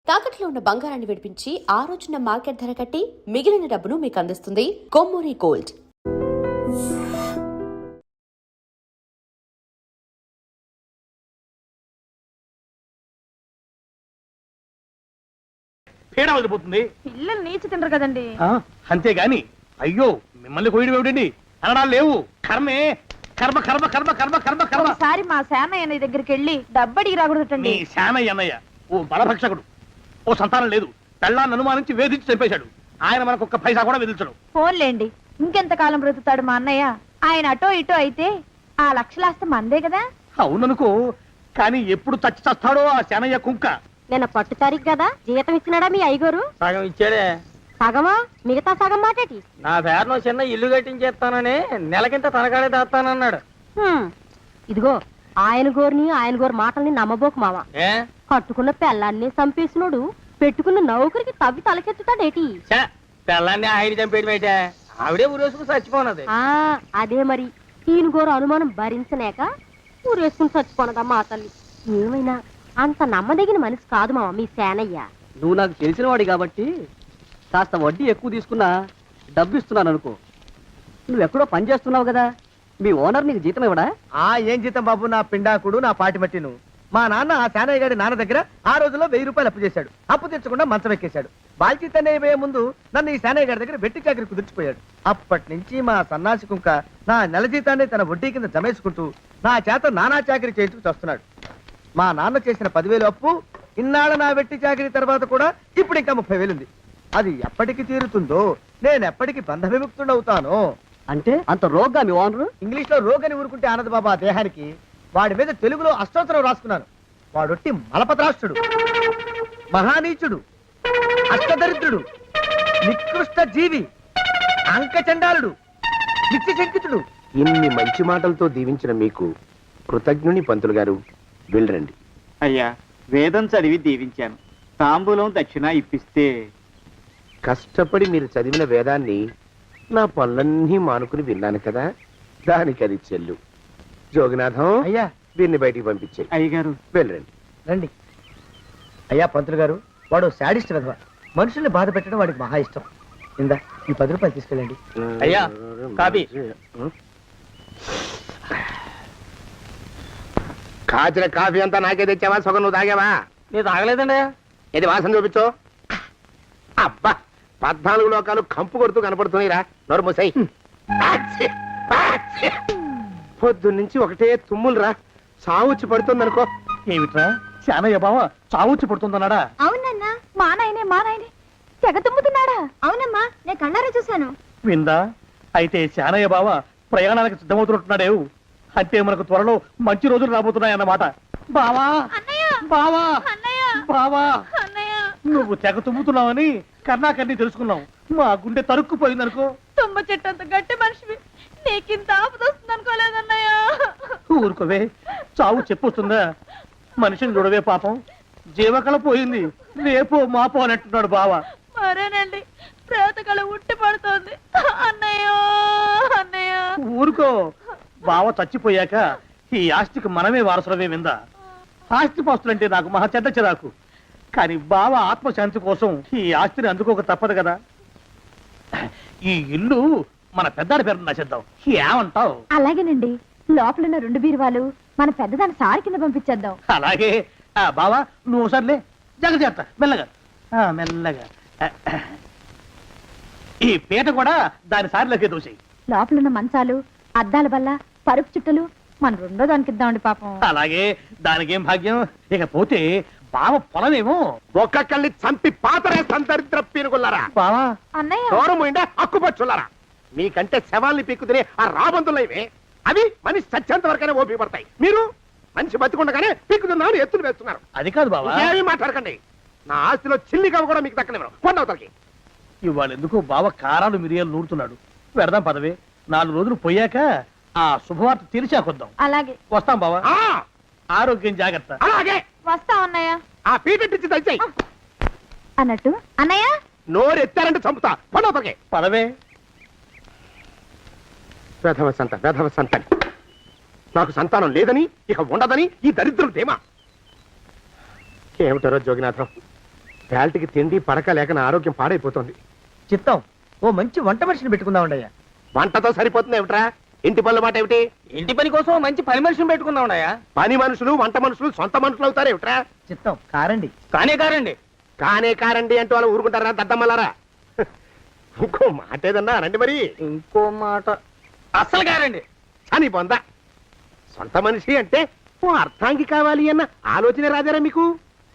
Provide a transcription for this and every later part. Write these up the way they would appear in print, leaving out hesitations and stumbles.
తాకట్లో ఉన్న బంగారాన్ని విడిపించి ఆ రోజున మార్కెట్ ధర కట్టి మిగిలిన డబ్బును మీకు అందిస్తుంది కొమ్మూరి గోల్డ్. పేడ వదిలిపోతుంది. పిల్లలు నీచి తినరు కదండి. అంతేగాని అయ్యో మిమ్మల్ని కోయడం ఏమిటండి, అనడాలు లేవు. కర్మే కర్మ కర్మ కర్మ కర్మ కర్మ కర్మ. ఒకసారి మా శానయ్య అన్నయ్య దగ్గరికి వెళ్ళి డబ్బడికి రాకూడదండి. శానయ్య అన్నయ్య ఓ బలభక్షకుడు, ఓ సంతానం లేదు, పెళ్ళాన్ని అనుమానించి వేధించి చంపేశాడు. ఆయన మనకు ఒక్క పైసా కూడా విధించడు. ఫోన్లేండి, ఇంకెంత కాలం బ్రతుకుతాడు మా అన్నయ్య? ఆయన అటో ఇటో అయితే ఆ లక్షలాస్తి మందే కదా. అవుననుకో, కానీ ఎప్పుడు చచ్చి చస్తాడో ఆ శానయ్య కుంక. నిన్న పట్టు తారీఖు కదా, జీతం ఇచ్చినాడా మీ అయ్యగారు? సగం ఇచ్చాడే. సగమా? మిగతా సగం మాటేటి? నా పేరును చిన్న ఇల్లు కట్టించేస్తానని నెలకింత తనకాడే దాస్తానన్నాడు. ఇదిగో ఆయన గోరు మాటల్ని నమ్మబోకు మావా. కట్టుకున్న పెళ్ళాన్ని చంపేసినోడు పెట్టుకున్న నౌకరికి తవ్వి తలకెత్తుతాడేటి? పెళ్ళాన్ని ఆయన చంపేయడం అయితే ఆవిడే ఊరేసుకుని చచ్చిపోనది. అదే మరి, ఈయన గోరు అనుమానం భరించలేక ఊరేసుకుని చచ్చిపోనదమ్మా ఆ తల్లి. ఏమైనా అంత నమ్మదగిన మనిషి కాదు మావా మీ సేనయ్య. నువ్వు నాకు తెలిసిన వాడి కాబట్టి కాస్త వడ్డీ ఎక్కువ తీసుకున్నా డబ్బు ఇస్తున్నాను అనుకో. నువ్వెక్కడో పని చేస్తున్నావు కదా, మీ ఓనర్ నీకు జీతం ఇవ్వడా? ఏం జీతం బాబు, నా పిండాకుడు, నా పాటి మట్టిను. మా నాన్న ఆ శానయ్య గారి నాన్న దగ్గర ఆ రోజుల్లో 1000 రూపాయలు అప్పు చేశాడు. అప్పు తెచ్చకుండా మంచం ఎక్కేశాడు. బాల్చితనే అయిపోయే ముందు నన్ను ఈ శానయ్య గారి దగ్గర వెట్టి చాకరి కుదిర్చిపోయాడు. అప్పటి నుంచి మా సన్నాసి కుంక నా నెల జీతాన్ని తన వడ్డీ కింద జమేసుకుంటూ నా చేత నానా చాకరీ చేయించుకు వస్తున్నాడు. మా నాన్న చేసిన 10,000 అప్పు ఇన్నాళ్ళ నా వెట్టి చాకరీ తర్వాత కూడా ఇప్పుడు ఇంకా 30,000 ఉంది. అది ఎప్పటికి తీరుతుందో, నేను ఎప్పటికి బంధ విముక్తుడవుతానో. అంటే అంత రోగ్గా మీ ఓనరు? ఇంగ్లీష్ లో రోగని ఊరుకుంటే ఆనంద్ బాబా దేహానికి. వాడి మీద తెలుగులో అష్టోత్తరం రాసుకున్నాను. వాడొట్టి మలపత్రాష్ట్రుడు, మహానీచుడు, అష్టదరిద్రుడు, నికృష్ట జీవి, అంకచండాలుడు, నిత్య శంకితుడు. ఇన్ని మంచి మాటలతో దీవించిన మీకు కృతజ్ఞుని పంతులు గారు. వెళ్ళరండి. అయ్యా, వేదం చదివి దీవించాను, తాంబూలం దక్షిణ ఇప్పిస్తే. కష్టపడి మీరు చదివిన వేదాన్ని నా పనులన్నీ మానుకుని విన్నాను కదా, దానికి అది చెల్లు. జోగినాథం, అయ్యా వీరిని బయటికి పంపించే. అయ్యగారు వెళ్ళరండి. రండి. అయ్యా పంతులు గారు, వాడు శాడిస్ట్ విధవ. మనుషుల్ని బాధ పెట్టడం వాడికి మహా ఇష్టం. ఇందా ఈ 10 రూపాయలు తీసుకెళ్ళండి. అయ్యా కాపీ. కాచిన కాఫీ అంతా నాకే తెచ్చావా? సగం నువ్వు తాగావా? నేను తాగలేదండి. ఇది వాసన చూపించు. అబ్బా, 14 లోకాలు కంపు కొడుతూ కనపడుతున్నాయిరా. నోరు మూసాయి. పొద్దున్నుంచి ఒకటే తుమ్ములురా, సావుచ్చి పడుతుందనుకో. ఏమిట్రా, శానయ్య బావ చావుచ్చి పడుతుందన్నాడా? అవునన్నా, మా నాయనే తెగ తుమ్ముతున్నాడా? అవునమ్మా, నేను కళ్ళారా చూశాను. విందా? అయితే శానయ్య బావ ప్రయాణానికి సిద్ధమవుతున్నట్టున్నాడేవు. అంటే మనకు త్వరలో మంచి రోజులు రాబోతున్నాయన్నమాట. బావా బావా బావా, నువ్వు తెగ తుమ్ముతున్నావని కర్ణాకర్ణి తెలుసుకున్నావు. మా గుండె తరుక్కుపోయిందనుకో. తుమ్మ చెట్టు అంత గట్టి మనిషివి, నీకింత ఆపద వస్తుంది అనుకోలేదన్నయ్య. ఊరుకోవే, చావు చెప్పొస్తుందా? మనిషిని చూడవే పాపం, జీవకళ పోయింది, రేపో మాపో అని అంటున్నాడు బావ. మరేనండి, ప్రేతకళ ఉట్టి పడుతోంది అన్నయ్య. ఊరుకో, బావ చచ్చిపోయాక ఈ ఆస్తికి మనమే వారసులమే. విందా? ఆస్తి పాస్తులంటే నాకు మహా చెడ్డ చిరాకు, కానీ బావ ఆత్మశాంతి కోసం ఈ ఆస్తిని అందుకోక తప్పదు కదా. ఈ ఇల్లు మన పెద్దాడి పేరు నచ్చేద్దాం, ఏమంటావు? అలాగేనండి, లోపలున్న 2 బీరువాలు మన పెద్దదాన్ని సారి కింద పంపించేద్దాం. అలాగే. బావా నువ్వు సర్లే, జాగ్రత్త, మెల్లగా మెల్లగా. ఈ పీట కూడా దాని సారిలోకే దోసేయి. లోపలున్న మంచాలు, అద్దాల బల్ల, పరుపు చుట్టలు మన 2వ దానికి ఇద్దామండి పాపం. అలాగే, దానికేం భాగ్యం. ఇకపోతే బావ పొలమేమో ఒక్కొక్కల్ని చంపి పాతరేస్తాం దరిద్ర పీనుకున్నారా. బావా అన్నయ్య, దూరం పోయిందా అక్కుపచ్చులారా. మీకంటే శవాల్ని పీక్కుతినే ఆ రాబందులు ఇవే. అవి మనిషి చచ్చేంత వరకనే ఓపి పడతాయి. మీరు మనిషి బతికుండగానే పీక్కుతున్నామని ఎత్తులు వేస్తున్నారు. అది కాదు బావా, ఏమీ మాట్లాడకండి. నా ఆస్తిలో చిల్లి కవ్వ కూడా మీకు దక్కనివ్వరు. కొండవతలకి. ఇవాళ ఎందుకు బావ కారాలు మిరియాలు నూరుతున్నాడు. పెడదాం పదవే, 4 రోజులు పోయాక ఆ శుభవార్త తెలిసాకొద్దాం. అలాగే వస్తాం బావా. ఆరోగ్యం జాగ్రత్త. అలాగే వస్తాం అన్నయ్య. ఆ పీటెట్టించి దయచేయి. అన్నట్టు అన్నయ్య, నోరు ఎత్తారంటే చంపుతా. కొండవతలకి పదవే. వేధవ సంతానం. నాకు సంతానం లేదని, ఇక ఉండదని ఈ దరిద్రులు ధీమా. ఏమిటారో జోగినాథం, వేల్టికి తిండి పడక లేక నా ఆరోగ్యం పాడైపోతుంది. చిత్తం ఓ మంచి వంట మనిషిని పెట్టుకుందామండయ్యా. వంటతో సరిపోతుంది ఏమిట్రా? ఇంటి పనుల మాట ఏమిటి? ఇంటి పని కోసం మంచి పని మనిషిని పెట్టుకుందామండయ్యా. పని మనుషులు వంట మనుషులు సొంత మనుషులు అవుతారు ఏమిట్రా? చిత్తం కారండి. కానే కారండి అంటూ వాళ్ళు ఊరుకుంటారా దద్దమ్మలారా? ఇంకో మాట ఏదన్నా రండి మరి. ఇంకో మాట అస్సలు కారండి. అని పొందా సొంత మనిషి అంటే ఓ అర్థాంగి కావాలి అన్న ఆలోచన రాజారా మీకు?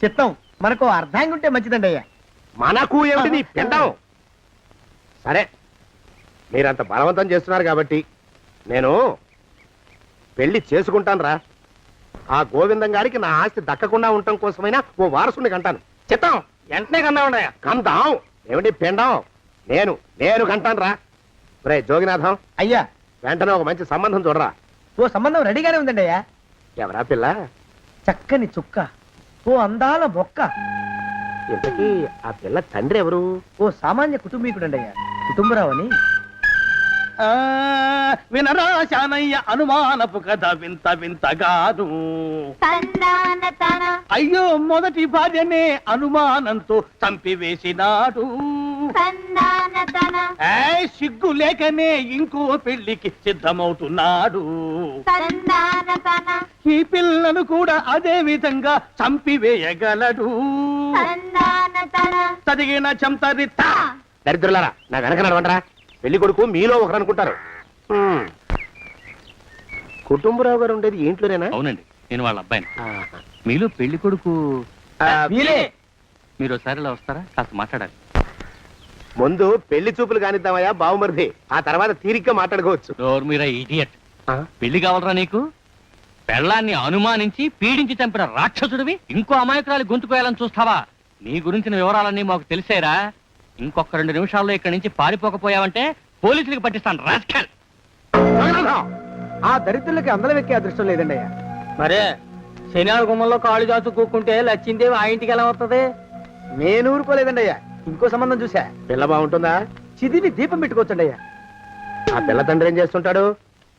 చిత్తం మనకు అర్ధాంగి ఉంటే మంచిదండి అయ్యా. మనకు ఏమిటి నీ పిండం? సరే మీరంత బలవంతం చేస్తున్నారు కాబట్టి నేను పెళ్లి చేసుకుంటాను రా. ఆ గోవిందం గారికి నా ఆస్తి దక్కకుండా ఉండటం కోసమైనా ఓ వారసుని కంటాను. చిత్తం వెంటనే కన్నామండయ్యా. కందాం ఏమిటి పిండం? నేను కంటాను రా. రే జోగినాథం, అయ్యా వెంటనే ఒక మంచి సంబంధం చూడరా. ఓ సంబంధం రెడీగానే ఉందండి అయ్యా. ఎవరా పిల్ల? చక్కని చుక్క, ఓ అందాల బొక్క, ఇంతకీ ఆ పిల్ల తండ్రి ఎవరు? ఓ సామాన్య కుటుంబీకుడండి అయ్యా. కుటుంబరావు అని. వినరా శానయ్య అనుమానపు కథ వింత వింతగాదు. అయ్యో మొదటి భార్యనే అనుమానంతో చంపివేసినాడు. సిగ్గు లేకనే ఇంకో పెళ్లికి సిద్ధమవుతున్నాడు. ఈ పిల్లను కూడా అదే విధంగా చంపివేయగలడు. చదివిన చంతరిత దరిద్రులారా నా వెనక నడవంటరా. పెళ్లి కొడుకు మీలో ఒకరు అనుకుంటారు. కుటుంబరావు గారు ఉండేది ఏంట్లోనేనా? అవునండి, నేను వాళ్ళ అబ్బాయిని. ఆహా. మీలో పెళ్లి కొడుకు వీలే. మీరు ఒకసారి ఇలా వస్తారా? కాస్త మాట్లాడాలి. ముందు పెళ్లి చూపులు కానిద్దామయ్యా బావుమరిది, ఆ తర్వాత తీరిగ్గా మాట్లాడుకోవచ్చు. డోర్ మీరా ఇడియట్. పెళ్లి కావాలరా నీకు? పెళ్ళాన్ని అనుమానించి పీడించి చంపిన రాక్షసుడివి ఇంకో అమాయకురాలు గొంతుకోయాలని చూస్తావా? నీ గురించిన వివరాలన్నీ మాకు తెలిసేరా. ఇంకొక 2 నిమిషాల్లో ఇక్కడి నుంచి పారిపోకపోయావంటే పోలీసులకు పట్టిస్తాను. రాస్కల్. ఆ దరిద్రులకి అందరం ఎక్కే అదృష్టం లేదండి అయ్యా. మరే శనివారం గుమ్మంలో కాళ్ళు చాచు కూకుంటే లచ్చిందేవి ఆ ఇంటికి ఎలా వస్తుంది? నేను ఊరుకోలేదండి అయ్యా. ఇంకో సంబంధం చూసా. పిల్ల బాగుంటుందా? చిదివి దీపం పెట్టుకోవచ్చండి అయ్యా. ఆ పిల్ల తండ్రి ఏం చేస్తుంటాడు?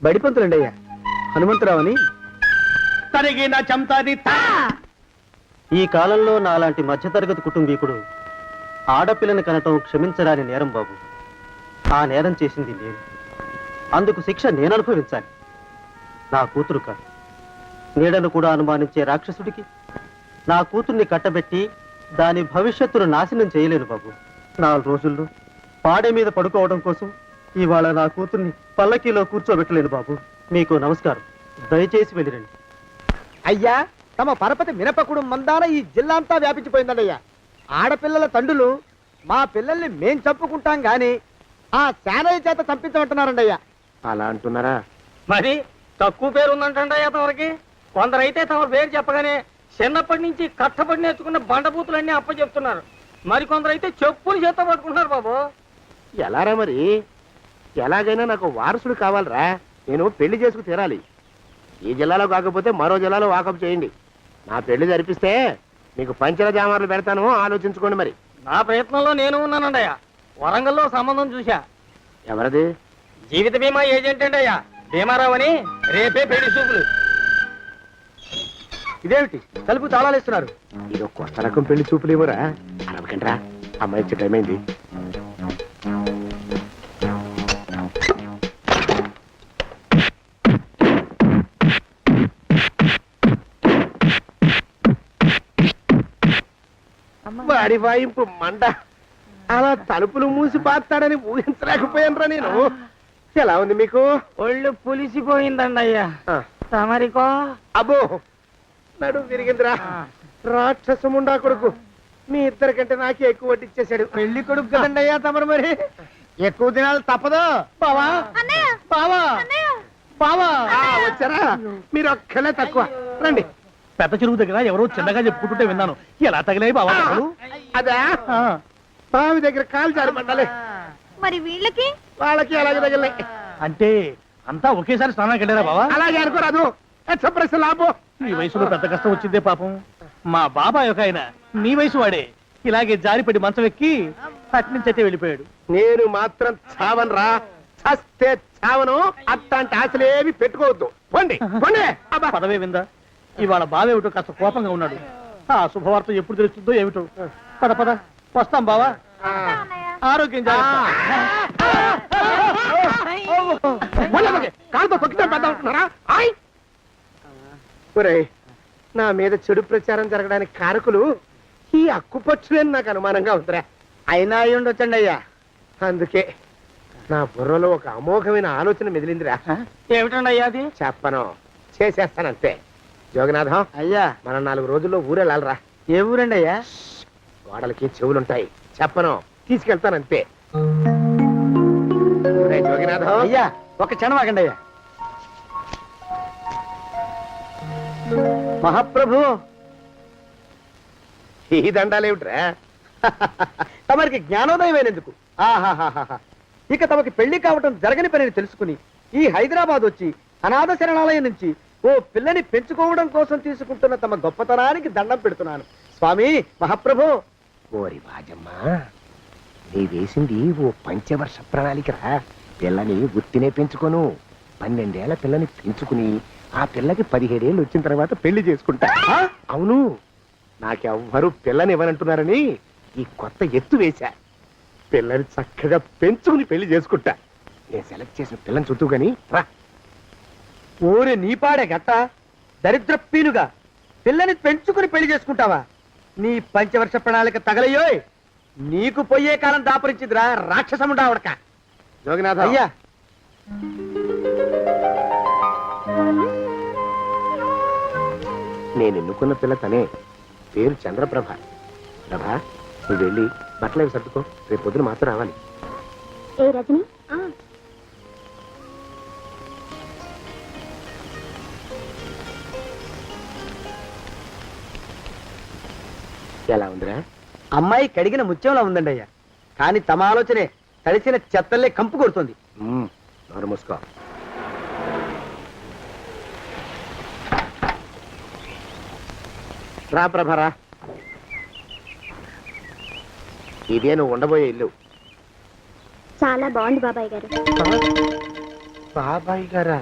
బడిపంతులండి అయ్యా. హనుమంతరావు అని. తరిగిన చంతరిత. ఈ కాలంలో నాలాంటి మధ్యతరగతి కుటుంబీకుడు ఆడపిల్లని కనటం క్షమించరాని నేరం బాబు. ఆ నేరం చేసింది నేను. అందుకు శిక్ష నేను అనుభవించాలి. నా కూతురు కాదు. నీడను కూడా అనుమానించే రాక్షసుడికి నా కూతుర్ని కట్టబెట్టి దాని భవిష్యత్తును నాశనం చేయలేను బాబు. 4 రోజుల్లో పాడే మీద పడుకోవడం కోసం ఇవాళ నా కూతుర్ని పల్లకీలో కూర్చోబెట్టలేను బాబు. మీకు నమస్కారం. దయచేసి వెళ్ళిరండి. అయ్యా తమ పరపతి మినపకుడు మందాన ఈ జిల్లా అంతా వ్యాపించిపోయిందండి అయ్యా. ఆడపిల్లల తండ్రులు మా పిల్లల్ని మేం చంపుకుంటాం గాని ఆ శానయ్య చేత చంపించమంటున్నారండి అయ్యా. అలా అంటున్నారా? మరి తక్కువ పేరు ఉందంటండి అయ్యా తమరికి. కొందరైతే తమ పేరు చెప్పగానే చిన్నప్పటి నుంచి కట్టబడి నేర్చుకున్న బండబూతులన్నీ అప్పచెప్తున్నారు. మరి కొందరైతే చెప్పులు చేత పట్టుకుంటున్నారు బాబు. ఎలారా మరి? ఎలాగైనా నాకు వారసుడు కావాలరా. నేను పెళ్లి చేసుకు తీరాలి. ఈ జిల్లాలో కాకపోతే మరో జిల్లాలో వాకప్ చేయండి. నా పెళ్లి జరిపిస్తే మీకు పంచల జామార్లు పెడతాను, ఆలోచించుకోండి మరి. నా ప్రయత్నంలో నేను ఉన్నానండి అయ్యా. వరంగల్లో సంబంధం చూశా. ఎవరది? జీవిత బీమా ఏజెంట్ అండి అయ్యా, భీమారావు అని. రేపే పెళ్లి చూపులు. ఇదేమిటి తలుపు తాళాలు ఇస్తున్నారు? ఇది కొత్త రకం పెళ్లి చూపులు ఏమోరా. అరవకండ్రా, అమ్మాయి వచ్చే టైం అయింది. వాడి వాయింపు మండ. అలా తలుపులు మూసి పాతాడని ఊహించలేకపోయానురా నేను. ఎలా ఉంది మీకు? ఒళ్ళు పులిసిపోయిందండి అయ్యా. తమరికో? అబ్బో నడు విరిగిందిరా. రాక్షసముండా కొడుకు మీ ఇద్దరికంటే నాకే ఎక్కువ వడ్డిచ్చేశాడు. పెళ్లి కొడుకు కదండి అయ్యా తమరు. మరి ఎక్కువ దినాలు తప్పదు. బావా బావా బావా వచ్చారా? మీరు ఒక్కలే తక్కువ. రండి. పెద్ద చెరువు దగ్గర ఎవరో చిన్నగా చెప్పుకుంటుంటే విన్నాను. ఎలా తగిలాయి బావా దెబ్బలు? అదే బావి దగ్గర కాలు జారి పడ్డాలి. మరి వీళ్ళకి? వాళ్ళకి అలాగే తగిలినాయి. అంటే అంతా ఒకేసారి స్నానానికి వెళ్ళారా బావా? అలాగే అనుకోరాదు. ప్రశ్న లాభం. ఈ వయసులో పెద్ద కష్టం వచ్చిందే పాపం. మా బాబాయ్ ఒక ఆయన నీ వయసు వాడే ఇలాగే జారిపడి మంచం ఎక్కి అట్నుంచి అయితే వెళ్ళిపోయాడు. నేను మాత్రం చావనరా. చస్తే చావను. అట్లాంటి ఆశలేవి పెట్టుకోవద్దు. పోండి పోండి. అబ్బా పదవే విందా. ఇవాళ బావేమిటో కాస్త కోపంగా ఉన్నాడు. ఆ శుభవార్త ఎప్పుడు తెలుస్తుందో ఏమిటో. పద పద వస్తాం బావా ఆరోగ్యం కాలుతో తొక్కితే పెద్దారా ఒరేయ్ నా మీద చెడు ప్రచారం జరగడానికి కారకులు ఈ అక్కుపచ్చులేని నాకు అనుమానంగా ఉందిరా. అయినా అయి ఉండొచ్చండి అయ్యా. అందుకే నా బుర్రలో ఒక అమోఘమైన ఆలోచన మెదిలిందిరా. ఏమిటండి అయ్యా అది? చెప్పను, చేసేస్తానంతే. జోగనాథం, అయ్యా, మనం 4 రోజుల్లో ఊరెళ్ళాలరా. ఏ ఊరండి అయ్యా? గోడలకి చెవులుంటాయి, చెప్పను, తీసుకెళ్తానంతే. ఒరేయ్ జోగినాథం, అయ్యా ఒక క్షణం ఆగండి అయ్యా. మహాప్రభు, ఈ దండాలేమిట్రా? తమరికి జ్ఞానోదయమైనందుకు ఆహాహాహా. ఇక తమకి పెళ్లి కావటం జరగని పనిని తెలుసుకుని ఈ హైదరాబాద్ వచ్చి అనాథ శరణాలయం నుంచి ఓ పిల్లని పెంచుకోవడం కోసం తీసుకుంటున్న తమ గొప్పతనానికి దండం పెడుతున్నాను స్వామి. మహాప్రభు, ఓరి వాజమ్మా, నీ వేసింది ఓ పంచవర్ష ప్రణాళికరా. పిల్లని గుర్తినే పెంచుకోను, 12 ఏళ్ల పిల్లని పెంచుకుని ఆ పిల్లకి 17 ఏళ్ళు వచ్చిన తర్వాత పెళ్లి చేసుకుంటా. అవును, నాకెవ్వరూ పిల్లని ఇవ్వనంటున్నారని ఈ కొత్త ఎత్తు వేశా. పిల్లని చక్కగా పెంచుకుని పెళ్లి చేసుకుంటా. నేను సెలెక్ట్ చేసిన పిల్లని చుట్టూ గాని రా. ఊరి నీపాడే గట్ట దరిద్రప్పీనుగా పిల్లని పెంచుకుని పెళ్లి చేసుకుంటావా? నీ పంచవర్ష ప్రణాళిక తగలయ్యోయ్. నీకు పోయే కాలం దాపరించిందిరా రాక్షసముండావడక. జోగినాథ, అయ్యా, నేను ఎన్నుకున్న పిల్ల తనే, పేరు చంద్రప్రభ. ప్రభ, నువ్వు వెళ్ళి బట్టలు అవి సర్దుకో, రేపు పొద్దున మాత్రం రావాలి. ఏ రజని, ఎలా ఉందిరా? అమ్మాయి కడిగిన ముత్యంలా ఉందండి అయ్యా. కానీ తమ ఆలోచనే తడిసిన చెత్తల్లే కంపు కొడుతుంది. నోరు మూసుకో. రా ప్రభరా, ఇదే నువ్వు ఉండబోయే ఇల్లు. చాలా బాగుంది బాబాయ్ గారు. బాబాయ్ గారా?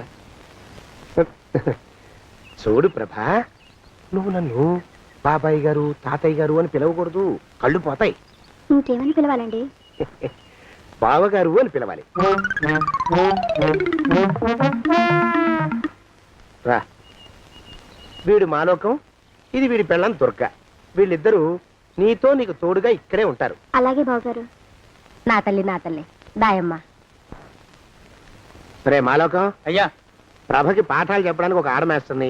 చూడు ప్రభా, నువ్వు నన్ను బాబాయ్ గారు, తాతయ్య గారు అని పిలవకూడదు, కళ్ళు పోతాయి. ఇంకేమని పిలవాలండి? బావగారు అని పిలవాలి. రా, వీడు మాలోకం, ఇది వీడి పెళ్ళం దుర్గ. వీళ్ళిద్దరూ నీతో నీకు తోడుగా ఇక్కడే ఉంటారు. అలాగే బావగారు. నా తల్లి దాయమ్మ. రే మాలోకం, అయ్యా, ప్రభకి పాఠాలు చెప్పడానికి ఒక ఆడమేస్తుంది,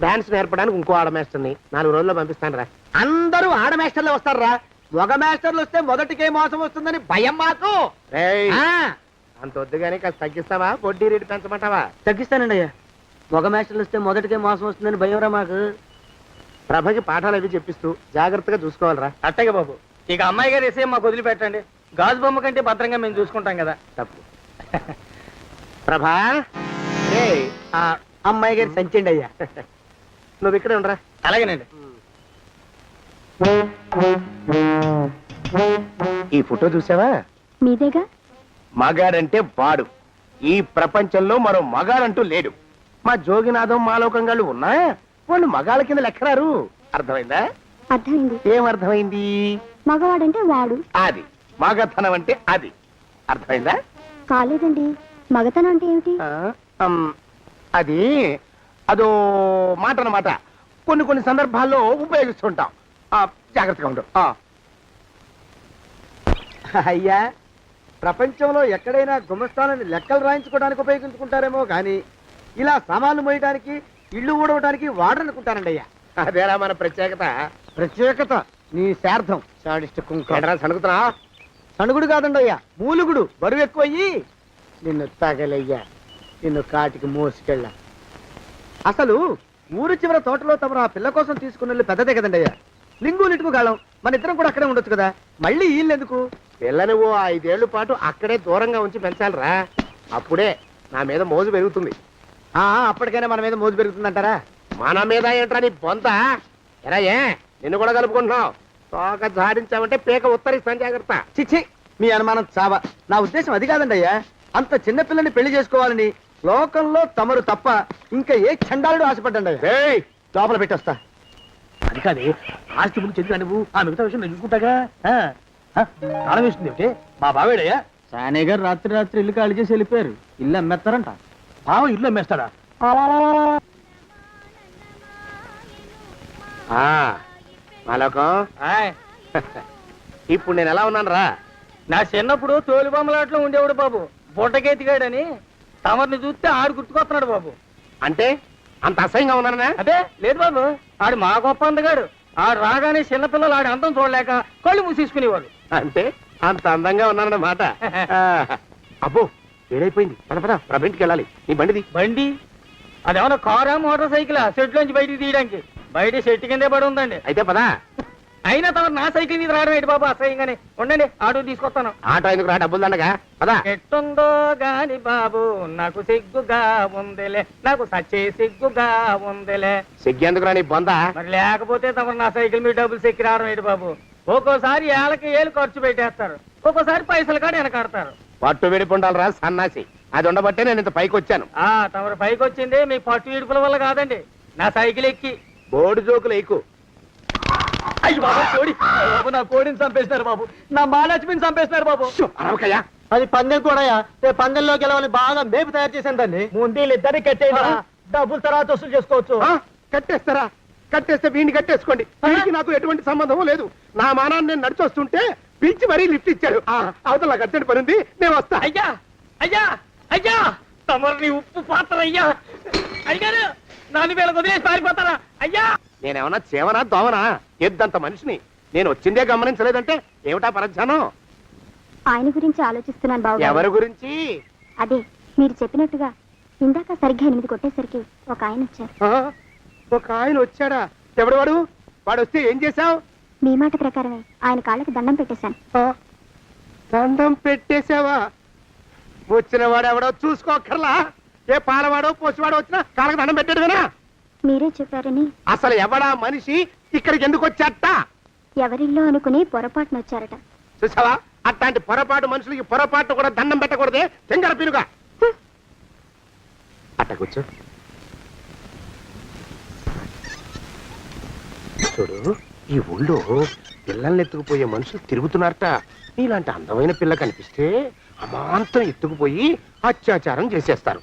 డాన్స్ నేర్పడానికి ఇంకో ఆడమేస్తుంది. 4 రోజుల్లో పంపిస్తాను రా. అందరూ ఆడ మాస్టర్లు వస్తారా? మగ మాస్టర్లు వస్తే మొదటికే మోసం వస్తుందని భయం మాకు. రేయ్, ఆ, అంత వద్దుగానే కాస్త తగ్గిస్తావా? వడ్డీ రేటు పెంచమంటావా? తగ్గిస్తానండి అయ్యా. మగ మాస్టర్లు వస్తే మొదటికే మోసం వస్తుందని భయం రా మాకు. ప్రభకి పాఠాలు అవి చెప్పిస్తూ జాగ్రత్తగా చూసుకోవాలరా. అట్టగే బాబు. ఇక అమ్మాయి గారు వేసే మాకు వదిలిపెట్టండి. గాజు బొమ్మ కంటే భద్రంగా మేము చూసుకుంటాం కదా. తప్పు. ప్రభా, రేయ్, ఆ అమ్మాయి గారి సంచండి అయ్యా. నువ్వు ఇక్కడే ఉండరా. అలాగేనండి. ఈ ఫోటో చూసావా? మీదేగా. మగాడంటే వాడు. ఈ ప్రపంచంలో మరో మగాడంటూ లేడు. మా జోగినాథం, మాలోకం గాళ్ళు ఉన్నా వాళ్ళు మగాళ్ళ కింద లెక్కరారు. అర్థమైందా? అర్థమైంది. ఏం అర్థమైంది? మగవాడంటే వాడు. అది మగతనం అంటే అది. అర్థమైందా? కాలేదండి. మగతనం అంటే ఏమిటి? అది అదో మాట అన్నమాట. కొన్ని సందర్భాల్లో ఉపయోగిస్తుంటాం. జాగ్రత్తగా ఉండు. అయ్యా, ప్రపంచంలో ఎక్కడైనా గుమస్థానాన్ని లెక్కలు రాయించుకోవడానికి ఉపయోగించుకుంటారేమో కానీ ఇలా సామాన్లు మోయడానికి, ఇల్లు ఊడవడానికి వాడనుకుంటానండి అయ్యా. అదేరా మన ప్రత్యేకత. ప్రత్యేకత నీ శార్థం. సణుగుతున్నా? సణుగుడు కాదండి అయ్యా, మూలుగుడు. బరువు ఎక్కువయ్యి నిన్ను తగలయ్యా, నిన్ను కాటికి మోసుకెళ్ళ. అసలు ఊరు చివర తోటలో తమరు ఆ పిల్ల కోసం తీసుకున్న పెద్దదే కదండి అయ్యా. లింగు లిటుకు గాలం, మన ఇద్దరం కూడా అక్కడే ఉండొచ్చు కదా. మళ్ళీ వీళ్ళెందుకు? పిల్లని ఓ 5 ఏళ్ల పాటు అక్కడే దూరంగా ఉంచి పెంచాలిరా. అప్పుడే నా మీద మోజు పెరుగుతుంది. అప్పటికైనా మన మీద మోజు పెరుగుతుందంటారా? మన మీద ఏంట్రా నీ బొంత? ఎరా, ఏ నిన్ను కూడా కలుపుకుంటున్నావు? తోక జాడించావంటే పీక ఉత్తరిస్తాను, జాగ్రత్త. చిచ్చి, మీ అనుమానం చావా. నా ఉద్దేశం అది కాదండి అయ్యా. అంత చిన్న పిల్లని పెళ్లి చేసుకోవాలని లోకంలో తమరు తప్ప ఇంకా ఏ చండాలుడు ఆశపడ్డండి అయ్యా. ఏయ్, లోపల పెట్టొస్తా. అది కాదే, ఆస్తి ముందు చెందుగా నువ్వు ఆ మిగతా విషయం నేను చూసుకుంటాగా. తాళం వేస్తుంది ఏమిటి? మా బావేడయ్యా. సానే గారు రాత్రి ఇల్లు ఖాళీ చేసి వెళ్ళిపోయారు. ఇల్లు అమ్మేస్తారంట. బావ ఇల్లు అమ్మేస్తాడా? మాలోకం, ఇప్పుడు నేను ఎలా ఉన్నాను రా? నా చిన్నప్పుడు తోలు బొమ్మలాట్లో ఉండేవాడు బాబు, బుట్టకెత్తిగాడని. తమరిని చూస్తే ఆడు గుర్తుకొస్తున్నాడు బాబు. అంటే అంత అసహ్యంగా ఉన్నానా? అదే లేదు బాబు, ఆడు మా గొప్ప అందగాడు. ఆడు రాగానే చిన్నపిల్లలు ఆడి అందం చూడలేక కళ్ళు మూసేసుకునేవాడు. అంటే అంత అందంగా ఉన్నానన్నమాట. అబ్బో ఏడైపోయింది, పద పద ప్రభింటికి వెళ్ళాలి. నీ బండిది. బండి అదేమన్నా కారా మోటార్ సైకిలా సెట్ లోంచి బయటికి తీయడానికి? బయట సెట్ కిందే పడి ఉందండి. అయితే పదా. అయినా తమరు నా సైకిల్ మీద రావడం ఏంటి బాబు అసహ్యంగానే. ఉండండి ఆటో తీసుకొస్తాను. ఆటో ఎందుకు రా, డబ్బులు దండగా పదా. ఎట్టుందో గాని బాబు నాకు సిగ్గుగా ఉందిలే, నాకు సచ్చే సిగ్గుగా ఉందిలే. సిగ్గెందుకు రా నీ బొందా? మరి లేకపోతే తమరు నా సైకిల్ మీద డబ్బులు సెక్కి రావడం ఏంటి బాబు? ఒక్కోసారి ఏళ్ళకి ఏళ్ళు ఖర్చు పెట్టేస్తారు, ఒక్కోసారి పైసలు కాడ వెనకాడతారు. పట్టు విడిపుండాలి రా సన్నాసి. అది ఉండబట్టే నేను ఇంత పైకి వచ్చాను. తమరు పైకి వచ్చింది మీ పట్టు ఇడుపుల వల్ల కాదండి, నా సైకిల్ ఎక్కి. బోర్డు జోకులు ఎక్కువ. అయ్యి బాబు కోడి, బాబు నా కోడిని చంపేస్తున్నారు బాబు, నా మహాలక్ష్మిని చంపేస్తున్నారు బాబు. అరవకయ్యా. అది పందెం కూడా. పందెంలో గెలవని బాగా మేపు తయారు చేశాను దాన్ని. ముందు ఇద్దరిని కట్టేయరా, డబ్బులు తర్వాత వసూలు చేసుకోవచ్చు. కట్టేస్తారా? కట్టేస్తే వీడిని కట్టేసుకోండి. వీడికి నాకు ఎటువంటి సంబంధం లేదు. నా మానాన్ని నేను నడిచొస్తుంటే పిలిచి మరీ లిఫ్ట్ ఇచ్చాడు. అవతల నాకు అర్జెంట్ పని ఉంది, నేను వస్తా. అయ్యా అయ్యా అయ్యా, తమరిని ఉప్పు పాత్ర అయ్యా. అయ్యారు నన్ను వీళ్ళకి వదిలేసి పారిపోతారా? అయ్యా నేనేమన్నా చేవనా దోవనా? ఎద్దంత మనిషిని. నేను వచ్చిందే గమనించలేదంటే ఏమిటా పరధ్యానం? ఆయన గురించి ఆలోచిస్తున్నాను బాబు. ఎవరి గురించి? అదే మీరు చెప్పినట్టుగా ఇందాక సరిగ్గా 8 కొట్టేసరికి ఒక ఆయన వచ్చారు. ఒక ఆయన వచ్చాడా? ఎవడు వాడు? వాడు వస్తే ఏం చేశావు? మీ మాట ప్రకారమే ఆయన కాళ్ళకి దండం పెట్టేశాను. దండం పెట్టేశావా? వచ్చిన వాడు ఎవడో చూసుకోకర్లా. ఏ పాలవాడో పోసివాడో వచ్చినా కాళ్ళకి దండం పెట్టాడువేనా? మీరే చెప్పారని. అసలు ఎవడా మనిషి ఇక్కడికి ఎందుకు వచ్చాట? ఎవరిల్లో అనుకుని పొరపాటున వచ్చారట. చూసావా, అట్లాంటి పొరపాటు మనుషులకి పొరపాటు కూడా దండం పెట్టకూడదే. తెంగర పిలుగా అట్ట కూర్చో. చూడు, ఈ ఊళ్ళో పిల్లల్ని ఎత్తుకుపోయే మనుషులు తిరుగుతున్నారట. నీలాంటి అందమైన పిల్ల కనిపిస్తే అమాంతం ఎత్తుకుపోయి అత్యాచారం చేసేస్తారు.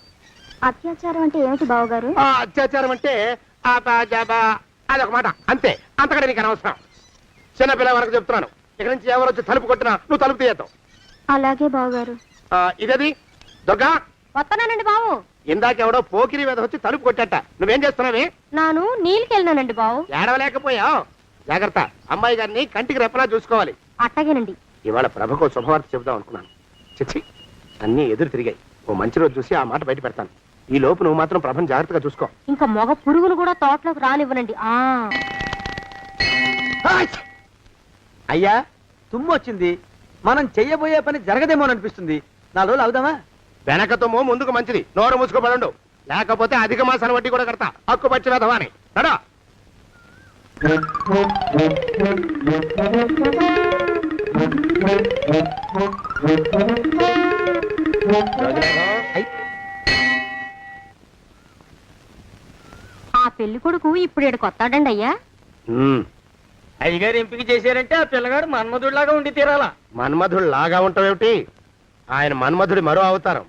అత్యాచారం అంటే ఏమిటి బావగారు? ఆ అత్యాచారం అంటే అదొక మాట అంతే, అంతకంటే నీకు అనవసరం. చిన్నపిల్ల వరకు చెప్తున్నాను. ఇక్కడ నుంచి ఎవరు వచ్చి తలుపు కొట్టినా నువ్వు తలుపు తీయతావు. అలాగే బావగారు. ఇదది దొంగ. వస్తున్నానండి బావు. ఇందాకెవడో పోకిరి మీద వచ్చి తలుపు కొట్టట. నువ్వేం చేస్తున్నావే? నాను నీళ్ళకెళ్ళినానండి బావు. ఏడవలేకపోయావు. జాగ్రత్త, అమ్మాయి గారిని కంటికి రెప్పలా చూసుకోవాలి. అట్టగేనండి. ఇవాళ ప్రభకు శుభవార్త చెబుదాం అనుకున్నాను. చిచ్చి, అన్నీ ఎదురు తిరిగాయి. ఓ మంచి రోజు చూసి ఆ మాట బయట పెడతాను. ఈ లోపు నువ్వు మాత్రం ప్రభను జాగ్రత్తగా చూసుకో. ఇంకా మగ పురుగులు కూడా తోటలోకి రానివ్వనండి. అయ్యా తుమ్ము వచ్చింది, మనం చెయ్యబోయే పని జరగదేమోననిపిస్తుంది. 4 రోజులు అవుదామా? వెనకతోమో ముందుకు మంచిది. నోరు మూసుకోబడండు, లేకపోతే అధిక మాసాల వడ్డీ కూడా కడతా. హక్కు పచ్చి వెధవా అని నడా. ఆ పెళ్లి కొడుకు ఇప్పుడు ఇక్కడికి వస్తాడండి అయ్యా. అయ్యగారు ఎంపిక చేశారంటే ఆ పిల్లగాడు మన్మధుడిలాగా ఉండి తీరాలా. మన్మధుడు లాగా ఉంటావేమిటి? ఆయన మన్మధుడి మరో అవతారం.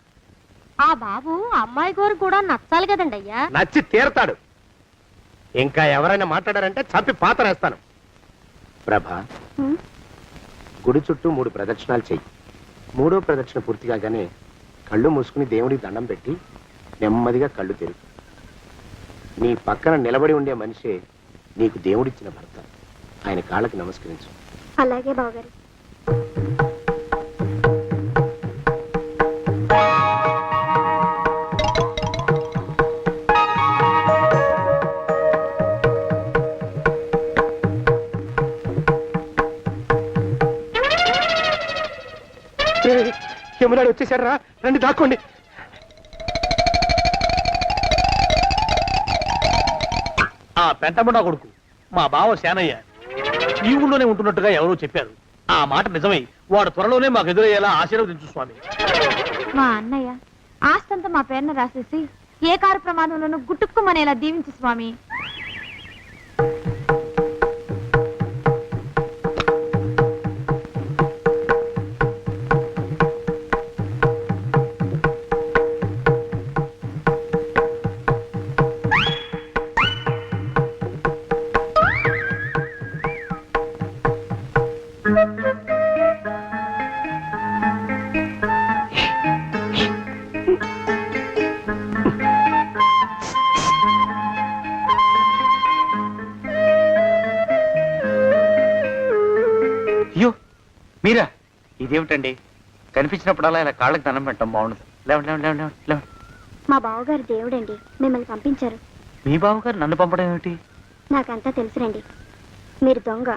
ఆ బాబు అమ్మాయి గారు కూడా నచ్చాలి కదండి అయ్యా. నచ్చి తీరతాడు. ఇంకా ఎవరైనా మాట్లాడారంటే చంపి పాతరేస్తాను. ప్రభా, గుడి చుట్టూ 3 ప్రదక్షిణాలు చెయ్యి. 3వ ప్రదక్షిణ పూర్తి కాగానే కళ్ళు మూసుకుని దేవుడికి దండం పెట్టి నెమ్మదిగా కళ్ళు తెరుగు. నీ పక్కన నిలబడి ఉండే మనిషే నీకు దేవుడిచ్చిన భర్త. ఆయన కాళ్ళకి నమస్కరించు. అలాగే బావగారు. యమునాడు వచ్చేసారా? రండి దాక్కోండి. ఆ పెంటముడా కొడుకు మా బావ శానయ్య ఈ ఊళ్ళోనే ఉంటున్నట్టుగా ఎవరో చెప్పారు. ఆ మాట నిజమై వాడు త్వరలోనే మాకు ఎదురయ్యేలా ఆశీర్వదించు స్వామి. మా అన్నయ్య ఆస్తంతా మా పేరున రాసేసి ఏ కారు ప్రమాదంలోనూ గుట్టుక్కుమనేలా దీవించు స్వామి. అయ్యో మీరా? ఇదేమిటండి, కనిపించినప్పుడల్లా ఇలా కాళ్ళకి దండం పెట్టడం బాగుండదు. లేవండి లేవండి లేవండి లేవండి లేవండి. మా బావగారు దేవుడండి, మిమ్మల్ని పంపించారు. మీ బావగారు నన్ను పంపడం ఏమిటి? నాకంతా తెలుసురండి. మీరు దొంగ,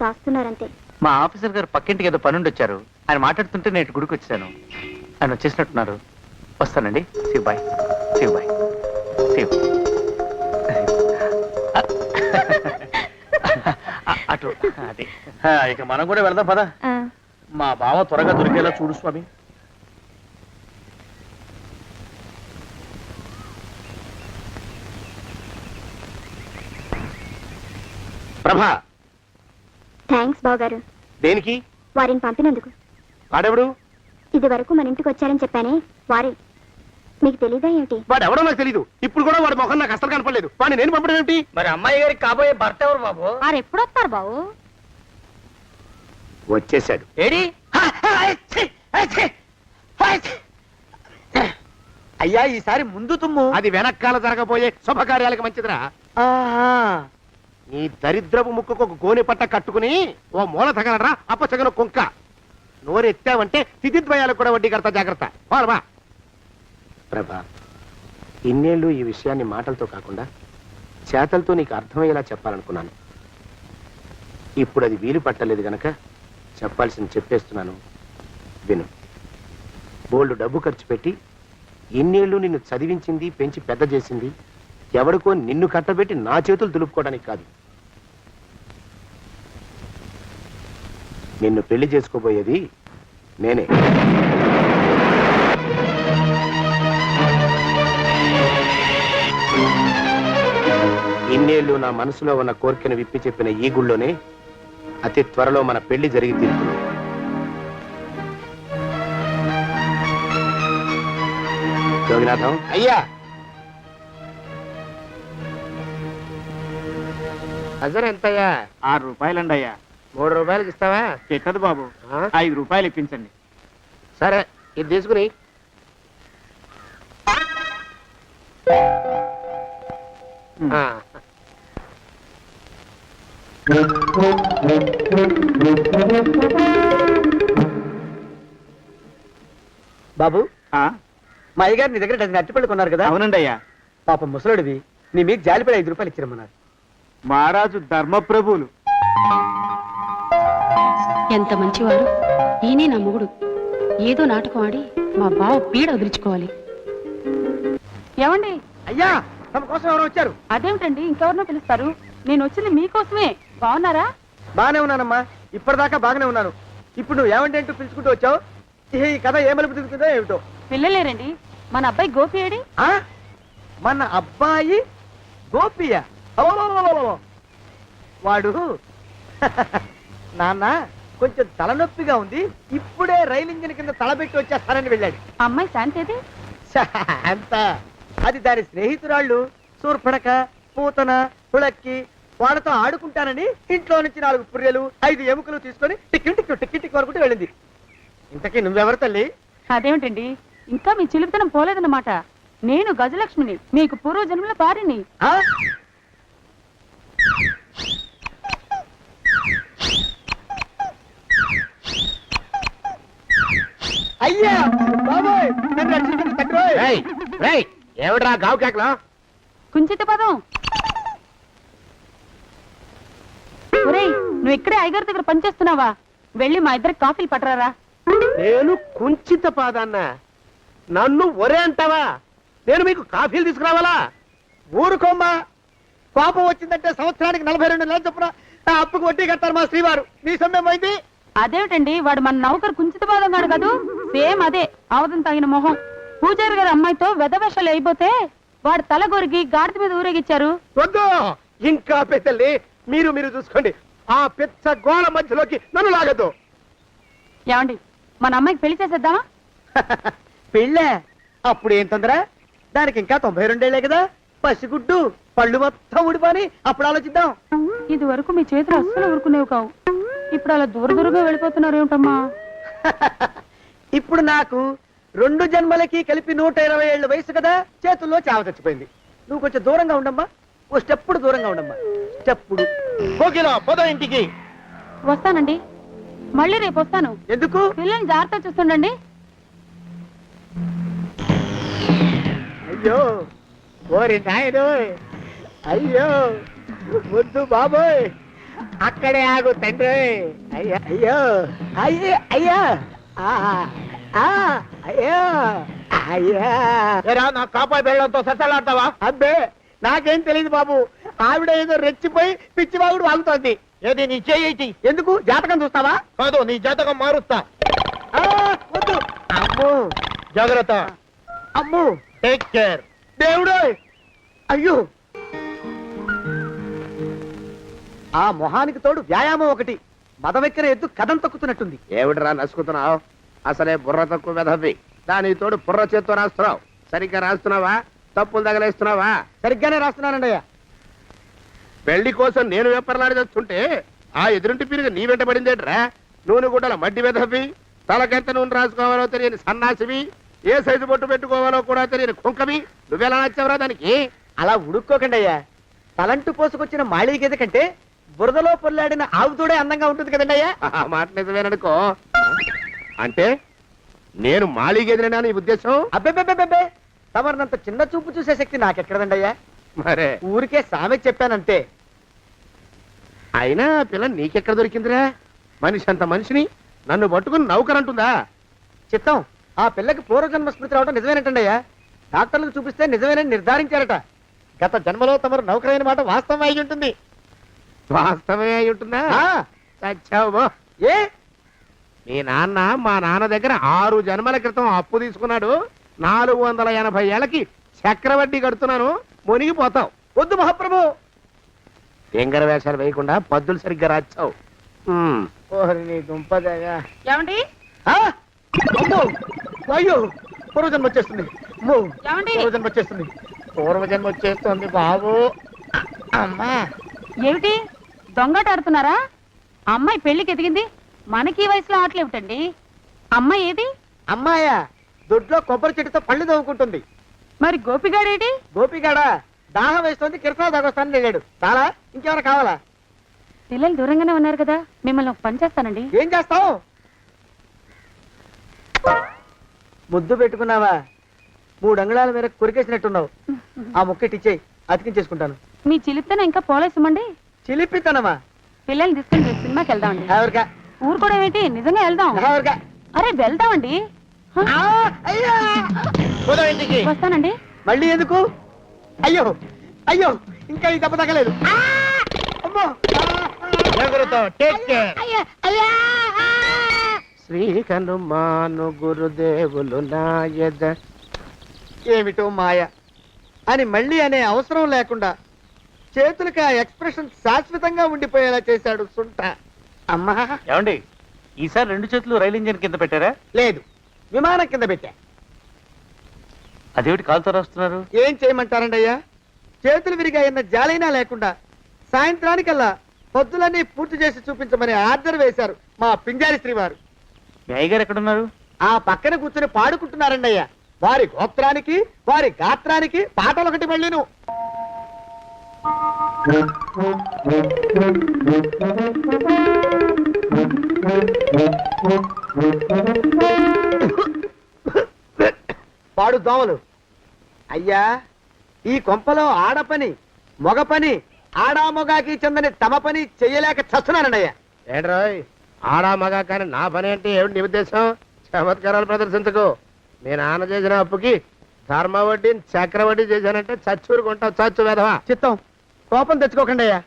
దాస్తున్నారంతే. మా ఆఫీసర్ గారు పక్కింటికి ఏదో పనుండి వచ్చారు. ఆయన మాట్లాడుతుంటే నేను గుడికి వచ్చాను. ఆయన వచ్చేసినట్టున్నారు. వస్తానండి. శివ్ బాయ్, శివ్ బాయ్, శివ్. అటు అదే. ఇక మనం కూడా వెళ్దాం పదా. మా బావ త్వరగా దొరికేలా చూడు స్వామి. ప్రభా, థ్యాంక్స్ బావగారు, దేనికి? వారిని పంపినందుకు. వాడెవడు? ఇది వరకు మన ఇంటికి వచ్చారని చెప్పానే, వారే. మీకు తెలీదా ఏమిటి? వాడు ఎవడో నాకు తెలీదు. ఇప్పుడు కూడా వాడి మొహం నాకు అసలు కనపడలేదు. వాడిని నేను పంపడం ఏమిటి? మరి అమ్మాయి గారికి కాబోయే భర్త ఎవరు బాబు? వారు ఎప్పుడు వస్తారు బావు? వచ్చేసాడు. ఏడి? అయ్యా, ఈసారి ముందు తుమ్ము. అది వెనక్కాల జరగబోయే శుభకార్యాలకు మంచిదిరా. నీ దరిద్రపు ముక్కుకు ఒక గోనె పట్ట కట్టుకుని ఓ మూల తగలరా అప్పచగన కుంక. నోరెత్తావంటే తిథిద్వయాలకు కూడా వడ్డీ కడతా, జాగ్రత్త. పోలమా ప్రభా, ఇన్నేళ్ళు ఈ విషయాన్ని మాటలతో కాకుండా చేతలతో నీకు అర్థమయ్యేలా చెప్పాలనుకున్నాను. ఇప్పుడు అది వీలు పట్టలేదు గనక చెప్పాల్సింది చెప్పేస్తున్నాను, విను. బోల్డు డబ్బు ఖర్చు పెట్టి ఇన్నేళ్ళు నిన్ను చదివించింది, పెంచి పెద్ద చేసింది ఎవడికో నిన్ను కట్టబెట్టి నా చేతులు దులుపుకోవడానికి కాదు. నిన్ను పెళ్లి చేసుకోబోయేది నేనే. ఇన్నేళ్ళు నా మనసులో ఉన్న కోరికను విప్పి చెప్పిన ఈ గుళ్ళోనే అతి త్వరలో మన పెళ్లి జరిగి తీరుతుంది. జోగినాథం అయ్యా, అజర్ ఎంతయ్యా? 6 రూపాయలండి అయ్యా. 3 రూపాయలకి ఇస్తావా? ఎక్కదు బాబు, 5 రూపాయలు ఇప్పించండి. సరే, ఇది తీసుకుని. బాబు, ఆ, మా అయ్యగారు నీ దగ్గర డజన్ అరటిపళ్ళు కొన్నారు కదా? అవునండి అయ్యా. పాపం ముసలుడివి, నీ మీకు జాలిపడి 5 రూపాయలు ఇచ్చిరమ్మన్నారు. మహారాజు ధర్మప్రభువులు. ఎంత మంచివారు. ఈయనే నా మొగుడు. ఏదో నాటకం ఆడి మా బావ పీడ వదిలించుకోవాలి. ఏమండి? అయ్యా, తమ కోసం ఎవరు వచ్చారు? అదేమిటండి, ఇంకెవరినో పిలుస్తారు? నేను వచ్చింది మీకోసమే. బాగున్నారా? బాగానే ఉన్నానమ్మా, ఇప్పటిదాకా బాగానే ఉన్నాను. ఇప్పుడు నువ్వు ఏమంటే అంటూ పిలుచుకుంటూ వచ్చావు. ఈ కథ ఏ మలుపు తిరుగుతుందో ఏమిటో. పిల్లలేరండి. మన అబ్బాయి గోపి ఏడి? ఆ? మన అబ్బాయి గోపియ? అవ్వవ్వవ్వవ్వవ్వ. వాడు నాన్న కొంచెం తలనొప్పిగా ఉంది, ఇప్పుడే రైలు ఇంజిన్ కింద తలబెట్టి వచ్చేస్తానని వెళ్ళాడు. అమ్మాయి శాంతి ఏది? అంత అది దాని స్నేహితురాళ్ళు సూర్పడక, పూతన, పుళక్కి వాళ్ళతో ఆడుకుంటానని ఇంట్లో నుంచి 4 పుర్రెలు 5 ఎముకలు తీసుకొని టిక్కి టిక్కి టిక్కి టిక్కి వరకు వెళ్ళింది. ఇంతకీ నువ్వెవరు తల్లి? అదేమిటండి, ఇంకా మీ చిలుపుతనం పోలేదన్నమాట. నేను గజలక్ష్మిని, మీకు పూర్వ జన్మల భార్యని. ఆ? అయ్యా బాబోయ్, నన్ను రక్షించండి తండ్రోయ్. ఏమిట్రా గావు కేకలా? కుంచిత పదం. ఒరేయ్, నువ్వు ఇక్కడే అయ్యగారి దగ్గర పనిచేస్తున్నావా? వెళ్ళి మా ఇద్దరికి కాఫీలు పట్టరారా. నేను కుంచిత పాదాన్న, నన్ను ఒరే అంటావా? నేను మీకు కాఫీలు తీసుకురావాలా? ఊరుకోమ్మా, కోపం వచ్చిందంటే సంవత్సరానికి 42 నెలలు చొప్పున ఆ అప్పుకు వడ్డీ కట్టారు మా శ్రీవారు. నీ సొమ్మేం పోయింది? అదేమిటండి, వాడు మన నౌకరు కుంచిత పాదం గాడు కదూ. సేమ్ అదే, అవధం తగిన మొహం. పూజారి గారి అమ్మాయితో వెధవేషాలు అయిపోతే వాడు తల గొరిగి గాడిద మీద ఊరేగిచ్చారు. వద్దు, ఇంకా పెద్దల్ని మీరు చూసుకోండి. ఆ పెద్ద గోళ మధ్యలోకి నన్ను లాగద్దు. ఏమండి, మన అమ్మాయికి పెళ్లి చేసేద్దామా? పెళ్ళే? అప్పుడు ఏం తొందర? దానికి ఇంకా 92 ఏళ్లే కదా. పసిగుడ్డు పళ్ళు మొత్తం ఊడిపోని అప్పుడు ఆలోచిద్దాం. ఇది వరకు మీ చేతులు అస్సలు ఊరుకునేవి కావు. ఇప్పుడు అలా దూర దూరంగా వెళ్ళిపోతున్నారు ఏమిటమ్మా? ఇప్పుడు నాకు 2 జన్మలకి కలిపి 120 ఏళ్ళ వయసు కదా, చేతుల్లో చావ చచ్చిపోయింది. నువ్వు కొంచెం దూరంగా ఉండమ్మా, ఓ స్టెప్పుడు దూరంగా ఉండమ్మా, స్టెప్పుడు. కోకిల పద ఇంటికి. వస్తానండి, మళ్ళీ రేపు వస్తాను. ఎందుకు? పిల్లల్ని జాగ్రత్త చూస్తుండండి. అయ్యో ఓరి నాయను, అయ్యో వద్దు బాబోయ్, అక్కడే ఆగు తండ్రి. అయ్యా అయ్యో అయ్యో అయ్యా అయ్యో అయ్యా. ఏరా, నా కాపాయి బెళ్ళంతో సత్తలాడతావా? అబ్బే నాకేం తెలియదు బాబు, ఆవిడ ఏదో రెచ్చిపోయి పిచ్చివాగుడు వాగుతోంది. ఏది నీ చేయి? ఎందుకు? జాతకం చూస్తావా? కాదు, నీ జాతకం మారుస్తా. వద్దు. అమ్మో జాగ్రత్త. అమ్మో, టేక్ కేర్. దేవుడు. అయ్యో, ఆ మొహానికి తోడు వ్యాయామం ఒకటి, మదవెక్కిన ఎద్దు కథం తొక్కుతున్నట్టుంది. ఏమిటిరా నసుకుతున్నావు? అసలే బుర్ర తక్కువ వెధవి. దాని తోడు బుర్ర చేత్తో రాస్తున్నావు. సరిగ్గా రాస్తున్నావా? తప్పులు తగలేస్తున్నావా? సరిగ్గానే రాస్తున్నానండి అయ్యా. పెళ్లి కోసం నేను వెప్పర్లాడి వస్తుంటే ఆ ఎదురింటి పీరుగా నీ వెంట పడిందేట్రా? నూనె గుడ్డల మడ్డి వెధవి, తలకెంత నూనె రాసుకోవాలో తెలియని సన్నాసివి, ఏ సైజు బొట్టు పెట్టుకోవాలో కూడా తెలియని కుంకవి, నువ్వెలా నచ్చావురా దానికి? అలా ఉడుక్కోకండి అయ్యా. తలంటు పోసుకొచ్చిన మాళీ గేదె కంటే బురదలో పొల్లాడిన ఆవుతోడే అందంగా ఉంటుంది కదండి అయ్యా. ఆ మాట నిజమేననుకో. అంటే నేను మాళీగేదినా నీ ఉద్దేశం? అబ్బెబ్బెబ్బెబ్బే, తమరినంత చిన్న చూపు చూసే శక్తి నాకెక్కడదండి అయ్యా. మరే ఊరికే సామె చెప్పానంతే. అయినా ఆ పిల్ల నీకెక్కడ దొరికిందిరా? మనిషి అంత మనిషిని నన్ను పట్టుకుని నౌకరంటుందా? చిత్తం, ఆ పిల్లకి పూర్వజన్మ స్మృతి రావడం నిజమేనటండి అయ్యా. డాక్టర్లకు చూపిస్తే నిజమేనని నిర్ధారించారట. గత జన్మలో తమరు నౌకరైన మాట వాస్తవం అయి ఉంటుంది. వాస్తవమే అయి ఉంటుందా? చచ్చావు. ఏ, మీ నాన్న మా నాన్న దగ్గర 6 జన్మల క్రితం అప్పు తీసుకున్నాడు. 480 ఏళ్ళకి చక్రవడ్డీ కడుతున్నాను, మునిగిపోతావు. వద్దు మహాప్రభు. ఎంగర వేషాలు వేయకుండా పద్దులు సరిగ్గా రాచావు. ఓహరి నీ దుంపదగా. ఏమండి? అమ్మో, అయ్యో, పూర్వజన్మ వచ్చేస్తుంది. అమ్మో, ఏమండి? పూర్వజన్మ వచ్చేస్తుంది. పూర్వజన్మ వచ్చేస్తుంది బాబు. అమ్మా, ఏమిటి దొంగట ఆడుతున్నారా? అమ్మాయి పెళ్లికి ఎదిగింది, మనకి ఈ వయసులో ఆటలేమిటండి? అమ్మాయి ఏది? అమ్మాయా దొడ్లో కొబ్బరి చెట్టుతో పళ్ళు తవ్వుకుంటుంది. మరి గోపిగాడేటి? గోపిగాడ దాహం వేస్తుంది, కిరసా దాగొస్తానని వెళ్ళాడు. చాలా, ఇంకేమైనా కావాలా? పిల్లలు దూరంగానే ఉన్నారు కదా, మిమ్మల్ని ఒక పని చేస్తానండి. ఏం చేస్తావు? ముద్దు పెట్టుకున్నావా? 3 అంగుళాల మేర కొరికేసినట్టున్నావు. ఆ ముక్కటిచ్చేయి, అతికించేసుకుంటాను. మీ చిలిపితేనే ఇంకా పోలేసమండి. చిలిపితనమా? పిల్లల్ని తీసుకుని రేపు సినిమాకి వెళ్దామండి. ఎవరికా? ఊరు కూడా ఏమిటి, నిజంగా వెళ్దాం. ఎవరికా? అరే వెళ్దామండి. హ? అయ్యా, పద ఇంటికి. వస్తానండి. మళ్ళీ ఎందుకు? అయ్యో అయ్యో, ఇంకా ఈ దెబ్బ తగ్గలేదు. అమ్మో, జాగ్రత్త. Take care. శ్రీ హనుమాను గురుదేవులు నాయద. ఏమిటో మాయ అని మళ్ళీ అనే అవసరం లేకుండా చేతులకి ఆ ఎక్స్ప్రెషన్ శాశ్వతంగా ఉండిపోయేలా చేశాడు సుంట. అమ్మా, ఏమండి, ఈసారి 2 చేతులు రైలు ఇంజిన్ కింద పెట్టారా? లేదు, విమానం కింద పెట్టా. అదేమిటి కాలుతో రాస్తున్నారు? ఏం చేయమంటారండి అయ్యా? చేతులు విరిగాయన్న జాలైనా లేకుండా సాయంత్రానికల్లా పొద్దులన్నీ పూర్తి చేసి చూపించమని ఆర్డర్ వేశారు మా పింజారి శ్రీవారు. మీ అయ్యగారు ఎక్కడున్నారు? ఆ పక్కన కూర్చొని పాడుకుంటున్నారండి అయ్యా. వారి గోత్రానికి వారి గాత్రానికి పాటలు ఒకటి మళ్ళీను. పాడు దోమలు. అయ్యా, ఈ కొంపలో ఆడపని మగ పని ఆడా మొగాకి చెందని తమ పని చెయ్యలేక చస్తున్నానండి అయ్యా. ఏడ్రాయ్, ఆడా మగా కానీ నా పని అంటే ఏమిటి నీ ఉద్దేశం? చమత్కారాలు ప్రదర్శించకు. మీ నాన్న చేసిన అప్పుకి ధర్మ వడ్డీ చక్రవడ్డీ చేశానంటే చచ్చూరుకుంటావు. చచ్చు వేధవా. చిత్తం, కోపం తెచ్చుకోకండి అయ్యా.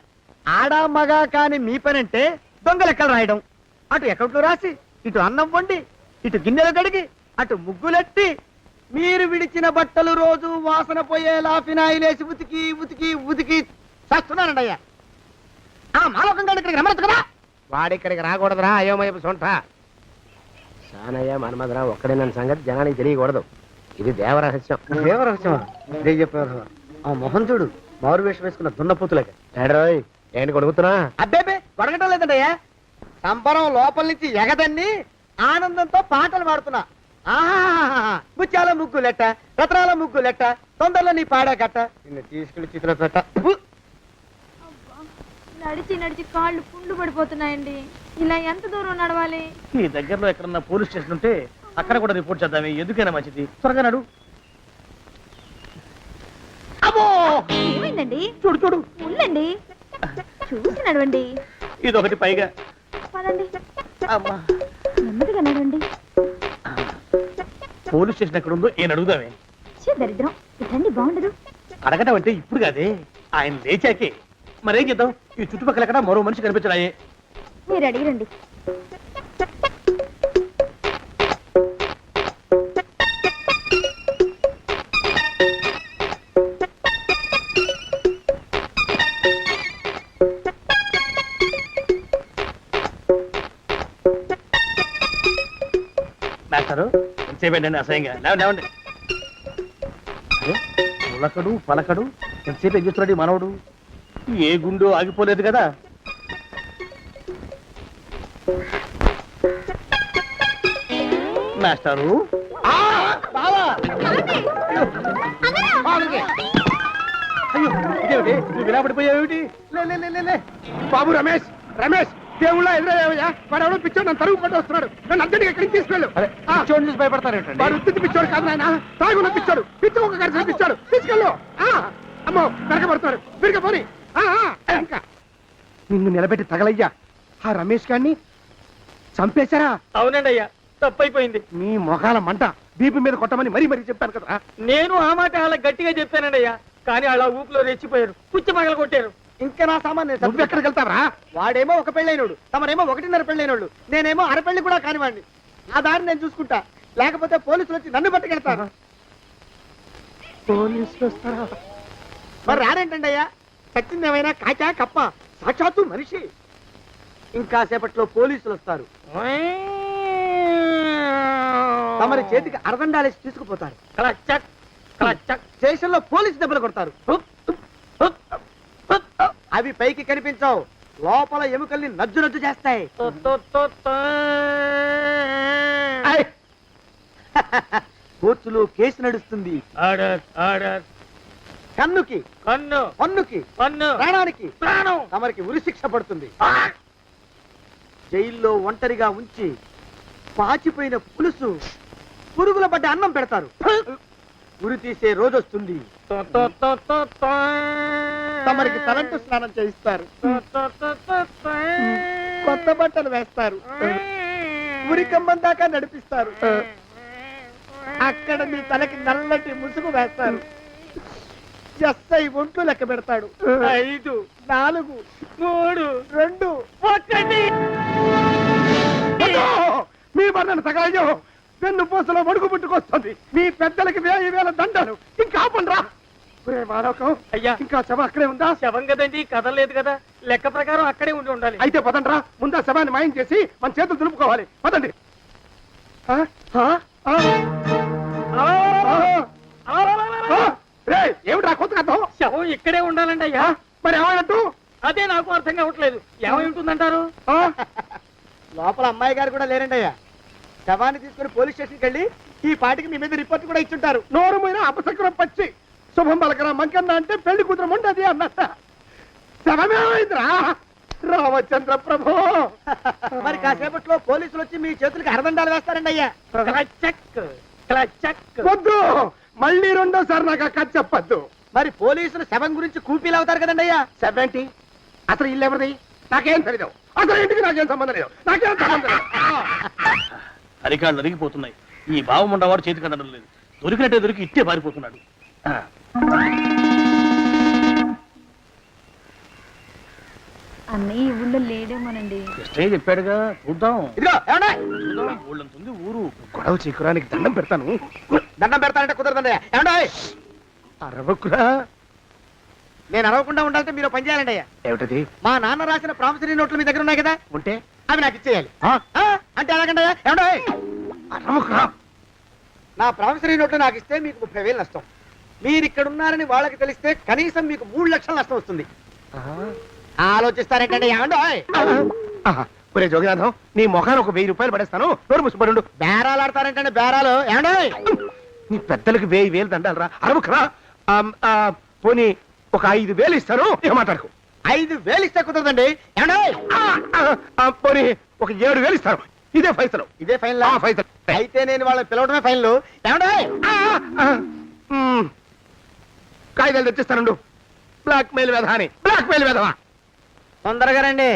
ఆడా మగా కాని మీ పని అంటే దొంగ లెక్కలు రాయడం. అటు అకౌంట్లో రాసి, ఇటు అన్నం వండి, ఇటు గిన్నెలు కడిగి, అటు ముగ్గులెట్టి, మీరు విడిచిన బట్టలు రోజు వాసన పోయేలా ఫినాయిలేసి ఉతికి ఉతికి ఉతికి చేస్తున్నానండి అయ్యా. ఆ మాలోకం గారి ఇక్కడికి రమ్మనొచ్చు కదా. వాడిక్కడికి రాకూడదురా అయోమయపు సొంట. సానయ్య మన్మధరా ఒక్కడే నన్ను సంగతి జనానికి తెలియకూడదు. ఇది దేవరహస్యం. దేవరహస్యమా? ఇదే చెప్పారు. ఆ మొహం చూడు, మారు వేషం వేసుకున్న దున్నపోతులకి. ఏడ్రాయ్, ఏంటి కొడుకుతున్నా? అబ్బేబే, కొడగటం లేదండి అయ్యా. సంబరం లోపల నుంచి ఎగదన్ని ఆనందంతో పాటలు పాడుతున్నా. ఆహా ముత్యాల ముగ్గులెట్ట, రత్నాల ముగ్గులెట్ట, తొందరలో నీ పాడా కట్ట, నిన్ను తీసుకెళ్లి చిత్ర పెట్ట. నడిచి నడిచి కాళ్ళు పుండ్లు పడిపోతున్నాయండి. ఇలా ఎంత దూరం నడవాలి? ఈ దగ్గరలో ఎక్కడన్నా పోలీస్ స్టేషన్ ఉంటే అక్కడ కూడా రిపోర్ట్ చేద్దామే, ఎందుకైనా మంచిది. త్వరగా నడు. అమ్మో ఏమైందండి? చూడు చూడు, ఉండండి, చూసి నడవండి. ఇదొకటి పైగా. పదండి, అమ్మా, నెమ్మదిగా నడవండి. పోలీస్ స్టేషన్ ఎక్కడ ఉందో ఏం అడుగుదామే. దరిద్రం, ఇటండి బాగుండదు. అడగటం అంటే ఇప్పుడు కాదే, ఆయన లేచాకే. మరేం చేద్దాం, ఈ చుట్టుపక్కల ఎక్కడ మరో మనిషి కనిపించడాయే. మీరు అడిగిరండి. మాస్టారు ఎంతసేపండి అసహ్యంగా లేవండి. అరే పులకడు పలకడు, ఎంతసేపు ఏం చేస్తున్నాడు ఈ మనవడు? ఏ గుండు ఆగిపోలేదు కదా. మాస్టారు అయ్యో ఇదేమిటి, నువ్వు ఇలా పడిపోయావేమిటి? లే బాబు రమేష్, రమేష్ దేవుళ్ళ ఎదురయ్యా, వాడు ఎవడో పిచ్చోడు నన్ను తరుగు పట్టి వస్తున్నాడు. నన్ను అద్దెకి ఎక్కడికి తీసుకెళ్ళు. పిచ్చోడిని చూసి భయపడతారేంటండి? వాడు ఉత్తి పిచ్చోడు కాదు నాయన, తాగున్న పిచ్చాడు, పిచ్చి ఒక కలిసి పిచ్చాడు. తీసుకెళ్ళు. అమ్మో వెనకబడుతున్నాడు, విరగపోని. ఇంకా నిన్ను నిలబెట్టి తగలయ్యా. ఆ రమేష్ గారిని చంపేశారా? అవునండి అయ్యా, తప్పైపోయింది. మీ మొఖాల మంట, బీపీ మీద కొట్టమని మరీ మరీ చెప్పాను కదా. నేను ఆ మాట అలా గట్టిగా చెప్పానండి అయ్యా, కానీ అలా ఊపిలో రెచ్చిపోయారు, పుచ్చి పగల కొట్టారు. ఇంకా నా సామాన్ నువ్వు ఎక్కడికి వెళ్తావరా? వాడేమో ఒక పెళ్ళైనోడు, తమరేమో 1.5 పెళ్ళైనోళ్ళు, నేనేమో అరపెళ్ళి కూడా కానివ్వండి. ఆ దారి నేను చూసుకుంటా, లేకపోతే పోలీసులు వచ్చి నన్ను పట్టుకెళ్తారు. పోలీసులు వస్తారా? మరి రారేంటండి అయ్యా, చచ్చింది ఏమైనా కాచా కప్ప, సాక్షాత్తు మనిషి. ఇంకా సేపట్లో పోలీసులు వస్తారు, తమరి చేతికి అరదండాలేసి తీసుకుపోతారు. స్టేషన్ లో పోలీసు దెబ్బలు కొడతారు, అవి పైకి కనిపించవు, లోపల ఎముకల్ని నజ్జు నజ్జు చేస్తాయి. కోర్టులో కేసు నడుస్తుంది. కన్నుకి కన్ను, పన్నుకి పన్ను, ప్రాణానికి ప్రాణం. తమరికి ఉరి శిక్ష పడుతుంది. జైల్లో ఒంటరిగా ఉంచి పాచిపోయిన పులుసు, పురుగుల పడ్డ అన్నం పెడతారు. ఉరి తీసే రోజు వస్తుంది, తమరికి తలంటు స్నానం చేయిస్తారు, కొత్త బట్టలు వేస్తారు, ఉరి కంబం దాకా నడిపిస్తారు. అక్కడ మీ తలకి నల్లటి ముసుగు వేస్తారు. ఎస్ఐ ఒంట్లు లెక్క పెడతాడు. 5 4 3 2 1. మీ వర్ణన తగలయ్యో, పెన్ను పూసలో వడుగు పుట్టుకొస్తుంది. మీ పెద్దలకి 1000 దండాలు. ఇంకా ఆపండ్రా. మానవకం అయ్యా, ఇంకా శవం అక్కడే ఉందా? శవం కదండి, కదలలేదు కదా, లెక్క ప్రకారం అక్కడే ఉండి ఉండాలి. అయితే పదండ్రా, ముందా శవాన్ని మాయం చేసి మన చేతులు దులుపుకోవాలి. పదండి. ఏమిట్రా కొత్త కథ? శవం ఇక్కడే ఉండాలండి అయ్యా. మరి ఏమైనట్టు? అదే నాకు అర్థం కావట్లేదు, ఏమై ఉంటుందంటారు? లోపల అమ్మాయి గారు కూడా లేరండి అయ్యా. శవాన్ని తీసుకుని పోలీస్ స్టేషన్కి వెళ్ళి ఈ పాటికి మీ మీద రిపోర్ట్ కూడా ఇచ్చుంటారు. నోరు మీద అపసక్రం పచ్చి శుభం పలకరా మంకన్న అంటే పెళ్లి కూతురు ఉండదు అన్నట్ట. శవమేమైందిరా రామచంద్ర ప్రభు? మరి కాసేపట్లో పోలీసులు వచ్చి మీ చేతులకి అరదండాలు వేస్తారండి అయ్యా. వద్దు, మళ్ళీ రెండోసారి నాకు అక్క చెప్పద్దు. మరి పోలీసులు శవం గురించి కూపీలు అవుతారు కదండి అయ్యా. సెవెంటీ అసలు ఇల్లు ఎవరిది? నాకేం తెలియదు. అసలు ఇంటికి నాకేం సంబంధం లేదు, నాకేం సంబంధం లేదు. అరికాళ్ళు అరిగిపోతున్నాయి. ఈ భావం ఉండవాడు చేతికి అందడం లేదు, దొరికినట్టే దొరికి ఇట్టే పారిపోతున్నాడు. అన్నయ్య ఈ ఊళ్ళో లేడేమోనండి. కృష్ణయ్య చెప్పాడుగా, చూద్దాం. ఇదిగో ఏమండి, ఊళ్ళంతుంది ఊరు. గొడవ చీకురానికి దండం పెడతాను. దండం పెడతానంటే కుదరదండి. ఏమండి అరవకురా. నేను అరవకుండా ఉండాలంటే మీరు పని చేయాలండి అయ్యా. ఏమిటది? మా నాన్న రాసిన ప్రామిసరీ నోట్లు మీ దగ్గర ఉన్నాయి కదా, ఉంటే అవి నాకు ఇచ్చేయాలి. అంటే ఎలాగండి అయ్యా? ఏమండి అరవకురా. నా ప్రామిసరీ నోట్లు నాకు ఇస్తే మీకు 30,000 నష్టం. మీరు ఇక్కడ ఉన్నారని వాళ్ళకి తెలిస్తే కనీసం మీకు 3 లక్షల నష్టం వస్తుంది. ఆలోచిస్తారేంటండి? ఏమండి ఒరే జోగినాథం, నీ మొఖాన్ని ఒక 1000 రూపాయలు పడేస్తాను. నోరు ముసుపడు. బేరాలు ఆడతారంటే బేరాలు ఏమండే? నీ పెద్దలకు 1000 దండాలరా, అరవకరా. పోనీ ఒక 5000 ఇస్తాను, ఇక మాట్లాడుకో. 5,000 ఇస్తే కుదరదండి ఏమండే? పోనీ ఒక 7000 ఇస్తాను. ఇదే ఫైసలు. ఇదే ఫైనల్ ఫైసలు. అయితే నేను వాళ్ళని పిలవడమే ఫైనల్ ఏమండే? కాగితాలు తెచ్చిస్తానండు. బ్లాక్ మెయిల్ వెధవా అని. బ్లాక్ మెయిల్ వెధవా. తొందరగా రండి.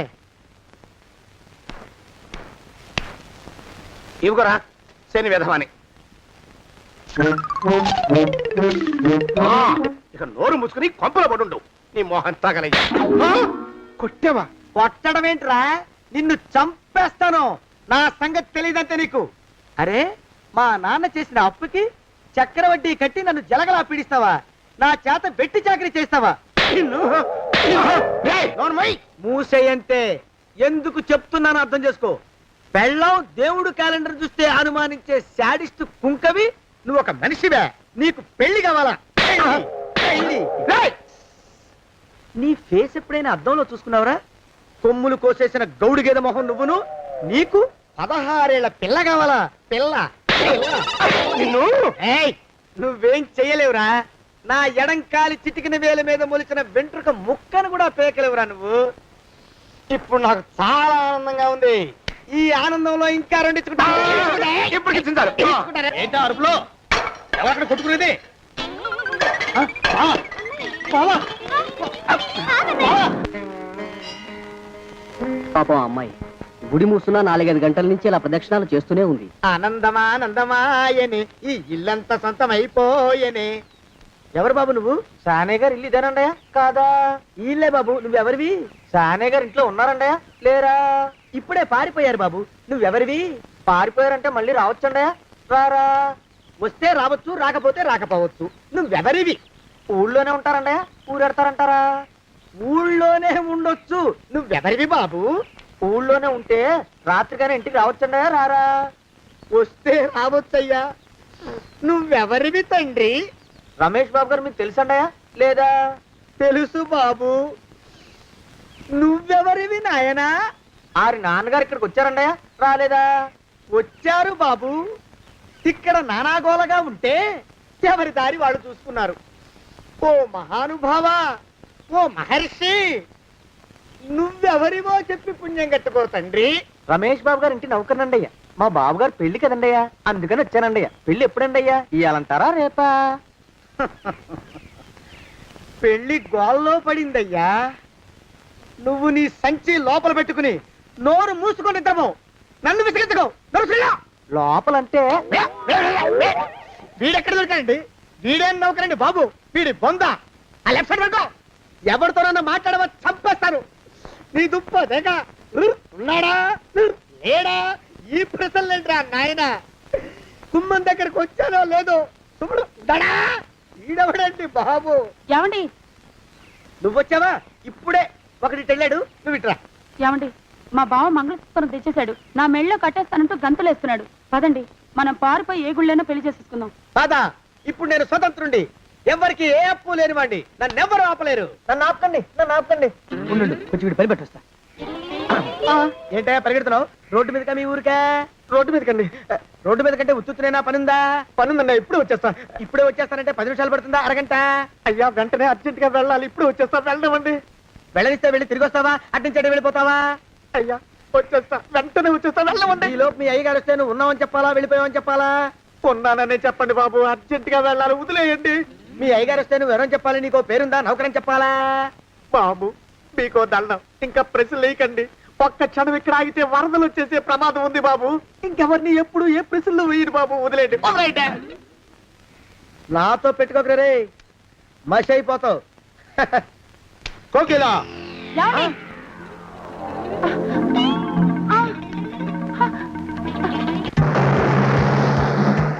ఇవ్వరా శని వెధవాని. ఇక నోరు ముసుకుని కొంపలో పడుండు. నీ మోహన్ తాగలయ్యా. కొట్టావా? కొట్టడం ఏంట్రా? నిన్ను చంపేస్తాను. నా సంగతి తెలియదంటే నీకు. అరే, మా నాన్న చేసిన అప్పుకి చక్రవడ్డీ కట్టి నన్ను జలగలా పీడిస్తావా? నా చేత బెట్టి చాకరీ చేస్తావా? మూసేయంతే. ఎందుకు చెప్తున్నాను అర్థం చేసుకో. పెళ్ళం దేవుడు క్యాలెండర్ చూస్తే అనుమానించే శాడిస్ట్ కుంకవి. నువ్వు ఒక మనిషివే. నీకు పెళ్లి కావాలా? పెళ్లి. నీ ఫేస్ ఎప్పుడైనా అద్దంలో చూసుకున్నావురా? కొమ్ములు కోసేసిన గౌడు గేదె మొహం నువ్వును. నీకు 16 ఏళ్ల పిల్ల కావాలా? పిల్ల. నిన్ను నువ్వేం చెయ్యలేవురా. నా ఎడంకాలి చిటికిన వేల మీద మొలిచిన వెంట్రుక ముక్కను కూడా పేకలేవురా నువ్వు. ఇప్పుడు నాకు చాలా ఆనందంగా ఉంది. ఈ ఆనందంలో ఇంకా రెండించుకుంటా. ఏంటో అరుపులో ఎవరక్కడ కొట్టుకునేది? పాపం అమ్మాయి గుడి మూసున్నా 4-5 గంటల నుంచి ఇలా ప్రదక్షిణాలు చేస్తూనే ఉంది. ఆనందమానందమాయని ఈ ఇల్లంతా సొంతమైపోయని. ఎవరు బాబు నువ్వు? సానే గారు ఇల్లు ఇదేనండయా? కాదా? ఇల్లే బాబు. నువ్వెవరివి? సానే గారు ఇంట్లో ఉన్నారండయా? లేరా? ఇప్పుడే పారిపోయారు బాబు. నువ్వెవరివి? పారిపోయారంటే మళ్ళీ రావచ్చండయా? రారా. వస్తే రావచ్చు, రాకపోతే రాకపోవచ్చు. నువ్వెవరివి? ఊళ్ళోనే ఉంటారండయా? ఊరెడతారంటారా? ఊళ్ళోనే ఉండొచ్చు. నువ్వెవరివి బాబు? ఊళ్ళోనే ఉంటే రాత్రిగానే ఇంటికి రావచ్చండయా? రారా. వస్తే రావచ్చయ్యా. నువ్వెవరివి తండ్రి? రమేష్ బాబు గారు మీకు తెలుసండయా? లేదా? తెలుసు బాబు. నువ్వెవరివి నాయనా? ఆరి నాన్నగారు ఇక్కడికి వచ్చారండయా? రాలేదా? వచ్చారు బాబు. ఇక్కడ నానాగోలగా ఉంటే ఎవరి దారి వాళ్ళు చూసుకున్నారు. ఓ మహానుభావ, ఓ మహర్షి, నువ్వెవరివో చెప్పి పుణ్యం కట్టుకో తండ్రి. రమేష్ బాబు గారు ఇంటి నౌకర్నండయ్యా. మా బాబు గారు పెళ్లి కదండయ్యా, అందుకని వచ్చానండయ్యా. పెళ్లి ఎప్పుడండయ్యా? ఇయ్యాలంటారా రేపా? పెళ్లి గోల్లో పడిందయ్యా. నువ్వు నీ సంచి లోపల పెట్టుకుని నోరు మూసుకొని నిద్రపో. నన్ను విసిగించుకో. లోపలంటే వీడెక్కడ దొరికాడండి? వీడేం నౌకరండి బాబు? వీడి బొంద. ఆ లెఫ్ట్ సైడ్ పెట్టుకో. ఎవరితోనన్నా మాట్లాడవా చంపేస్తాను. నీ దుప్ప దేక ఉన్నాడా లేడా? ఈ ప్రశ్నలేంట్రా నాయన? కుమ్మం దగ్గరకు వచ్చానో లేదో చూడు. దడా ఈడవడండి బాబు. ఏమండి? నువ్వొచ్చావా? ఇప్పుడే ఒకటి వెళ్ళాడు. నువ్వు ఇట్రా. ఏమండి? మా బావ మంగళసూత్రం తెచ్చేశాడు. నా మెళ్ళో కట్టేస్తానంటూ గంతులేస్తున్నాడు. పదండి, మనం పారిపోయి ఏ గుళ్ళైనా పెళ్లి చేసేసుకుందాం. కాదా? ఇప్పుడు నేను స్వతంత్రుండి. ఎవరికి ఏ అప్పు లేనివ్వండి. నన్ను ఎవరు ఆపలేరు. నన్ను ఆపకండి, నన్ను ఆపకండి. ఉండు, కొంచెం వీడు పని పెట్టొస్తా. ఏంటయ్యా పరిగెడుతున్నావు? రోడ్డు మీదకా మీ ఊరికా? రోడ్డు మీదకండి. రోడ్డు మీద కంటే ఉత్తునేనా? పనుందా? పనుందన్నా. ఇప్పుడు వచ్చేస్తా. ఇప్పుడే వచ్చేస్తానంటే 10 నిమిషాలు పడుతుందా? అరగంట? అయ్యా వెంటనే అర్జెంట్ గా వెళ్ళాలి. ఇప్పుడు వచ్చేస్తా. వెళ్ళమండి. వెళ్ళనిస్తే వెళ్ళి తిరిగి వస్తావా? అట్నుంచి వెళ్ళిపోతావా? అయ్యా వచ్చేస్తా, వెంటనే వచ్చేస్తా. వెళ్ళమండి. ఈ లోపు మీ అయ్యగారు వస్తే నువ్వు ఉన్నావని చెప్పాలా, వెళ్ళిపోయావని చెప్పాలా? ఉన్నాననే చెప్పండి బాబు. అర్జెంట్ గా వెళ్ళాలి, వదిలేయండి. మీ అయ్యగారు వస్తే నువ్వు ఎవరని చెప్పాలి? నీకో పేరుందా? నౌకరని చెప్పాలా? బాబు మీకో దండం. ఇంకా ప్రశ్నలు వేయకండి. ఒక్క క్షణం ఇక్కడ ఆగితే వరదలు వచ్చేసే ప్రమాదం ఉంది బాబు. ఇంకెవరిని ఎప్పుడు ఏ ప్రశ్నలు వేయరు బాబు. వదిలేండి. నాతో పెట్టుకోకరే, మషి అయిపోతావు. కోకిలా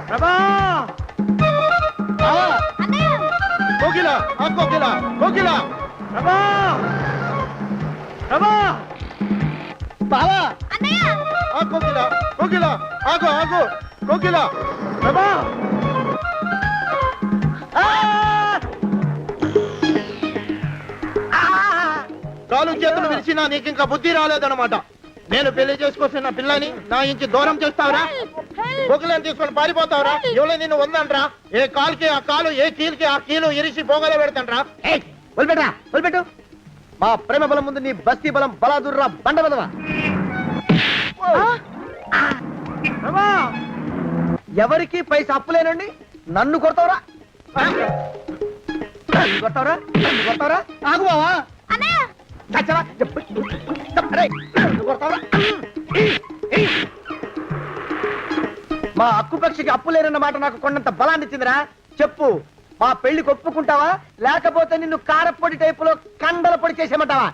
ప్రభా! కోకిలా కోకిలా కోకిలా ప్రభా! ప్రభా! బావా! కోకిలా కోకిలా ఆగు ఆగు కోకిలా ప్రభా! కాలు చేతులు విరిచినా నీకు ఇంకా బుద్ధి రాలేదన్నమాట. నేను పెళ్లి చేసుకొస్తున్న పిల్లని నా ఇంటి దూరం చేస్తావురా? బొగ్గులను తీసుకొని పారిపోతావురా? ఎవరో నిన్ను ఉందంట్రా? ఏ కాలుకి ఆ కాలు, ఏ కీలుకి ఆ కీలు ఇరిసి బొగలో పెడతాంట్రా? వదిలిపెట్టరా, వదిలిపెట్టు. మా ప్రేమ బలం ముందు నీ బస్తీ బలం బలాదుర్రా బండ బలవా. ఎవరికి పైసా అప్పులేనండి నన్ను కొడతావురా? కొడతావురా? కొడతావురా? ఆగు బావా. చచ్చరా? అరే, నన్ను కొడతావురా? మా అక్కుపక్షికి అప్పు లేరన్న మాట నాకు కొండంత బలాన్ని ఇచ్చిందిరా. చెప్పు, మా పెళ్లికి ఒప్పుకుంటావా లేకపోతే నిన్ను కారపొడి టైపులో కండల పొడి చేసేమంటావా?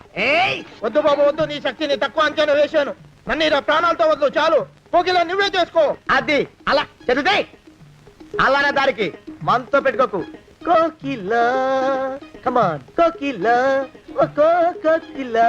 వద్దు బాబు వద్దు, నీ శక్తిని తక్కువ అంచనా వేశాను. నన్ను ఇలా ప్రాణాలతో వద్దు, చాలు. పోకిలా నువ్వే చేసుకో. అది అలా చదివితే అలానే దారికి మనతో పెట్టుకోకు. కోకిలా కమాన్ కోకిలా, ఓ కోకిలా.